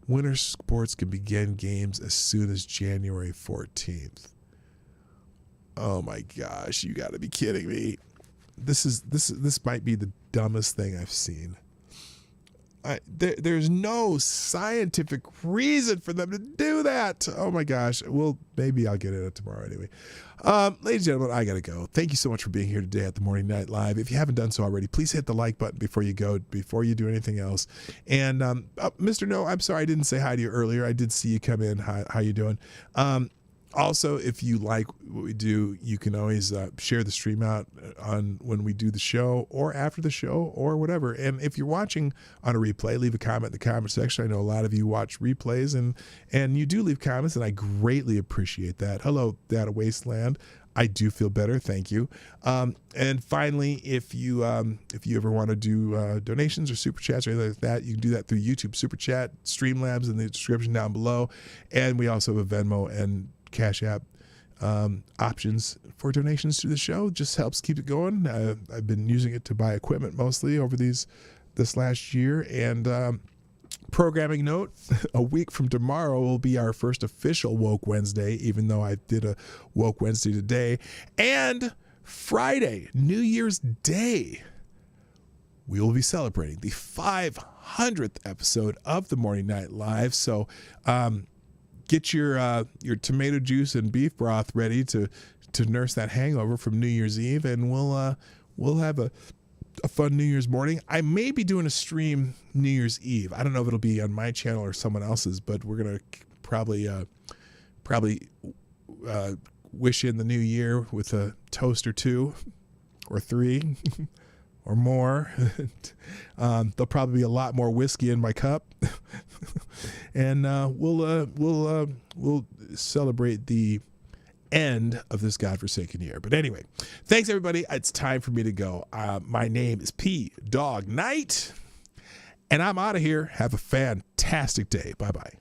Winter sports can begin games as soon as January 14th. Oh my gosh, you got to be kidding me. This might be the dumbest thing I've seen. There's no scientific reason for them to do that. Oh my gosh. Well, maybe I'll get it tomorrow anyway. Ladies and gentlemen, I got to go. Thank you so much for being here today at the Morning Night Live. If you haven't done so already, please hit the like button before you go, before you do anything else. And Mr. No, I'm sorry I didn't say hi to you earlier. I did see you come in. How you doing? Also, if you like what we do, you can always share the stream out on when we do the show or after the show or whatever. And if you're watching on a replay, leave a comment in the comment section. I know a lot of you watch replays and you do leave comments, and I greatly appreciate that. Hello, Data Wasteland. I do feel better. Thank you. And finally, if you ever want to do donations or super chats or anything like that, you can do that through YouTube Super Chat, Streamlabs in the description down below. And we also have a Venmo and Cashapp options for donations to the show. Just helps keep it going. I've been using it to buy equipment mostly over this last year. And programming note, a week from tomorrow will be our first official Woke Wednesday, even though I did a Woke Wednesday today. And Friday, New Year's Day, we will be celebrating the 500th episode of the Morning Night Live. So get your tomato juice and beef broth ready to nurse that hangover from New Year's Eve, and we'll have a fun New Year's morning. I may be doing a stream New Year's Eve. I don't know if it'll be on my channel or someone else's, but we're gonna probably wish in the new year with a toast or two or three or more. There'll probably be a lot more whiskey in my cup. And we'll celebrate the end of this godforsaken year. But anyway, thanks everybody. It's time for me to go. My name is PDawgKnight, and I'm out of here. Have a fantastic day. Bye-bye.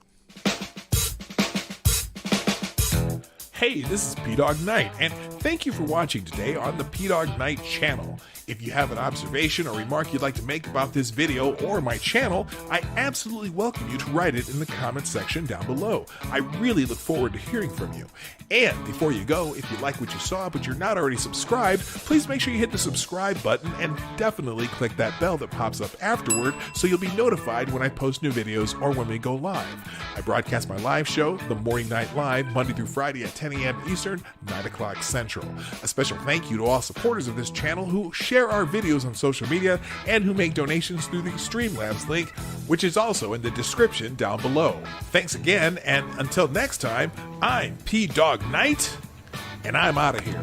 Hey, this is PDawgKnight, and thank you for watching today on the PDawgKnight channel. If you have an observation or remark you'd like to make about this video or my channel, I absolutely welcome you to write it in the comment section down below. I really look forward to hearing from you. And before you go, if you like what you saw but you're not already subscribed, please make sure you hit the subscribe button and definitely click that bell that pops up afterward so you'll be notified when I post new videos or when we go live. I broadcast my live show, The Morning Night Live, Monday through Friday at 10 a.m. Eastern, 9 o'clock Central. A special thank you to all supporters of this channel who share our videos on social media and who make donations through the Streamlabs link, which is also in the description down below. Thanks again, and until next time, I'm PDawgKnight, and I'm out of here.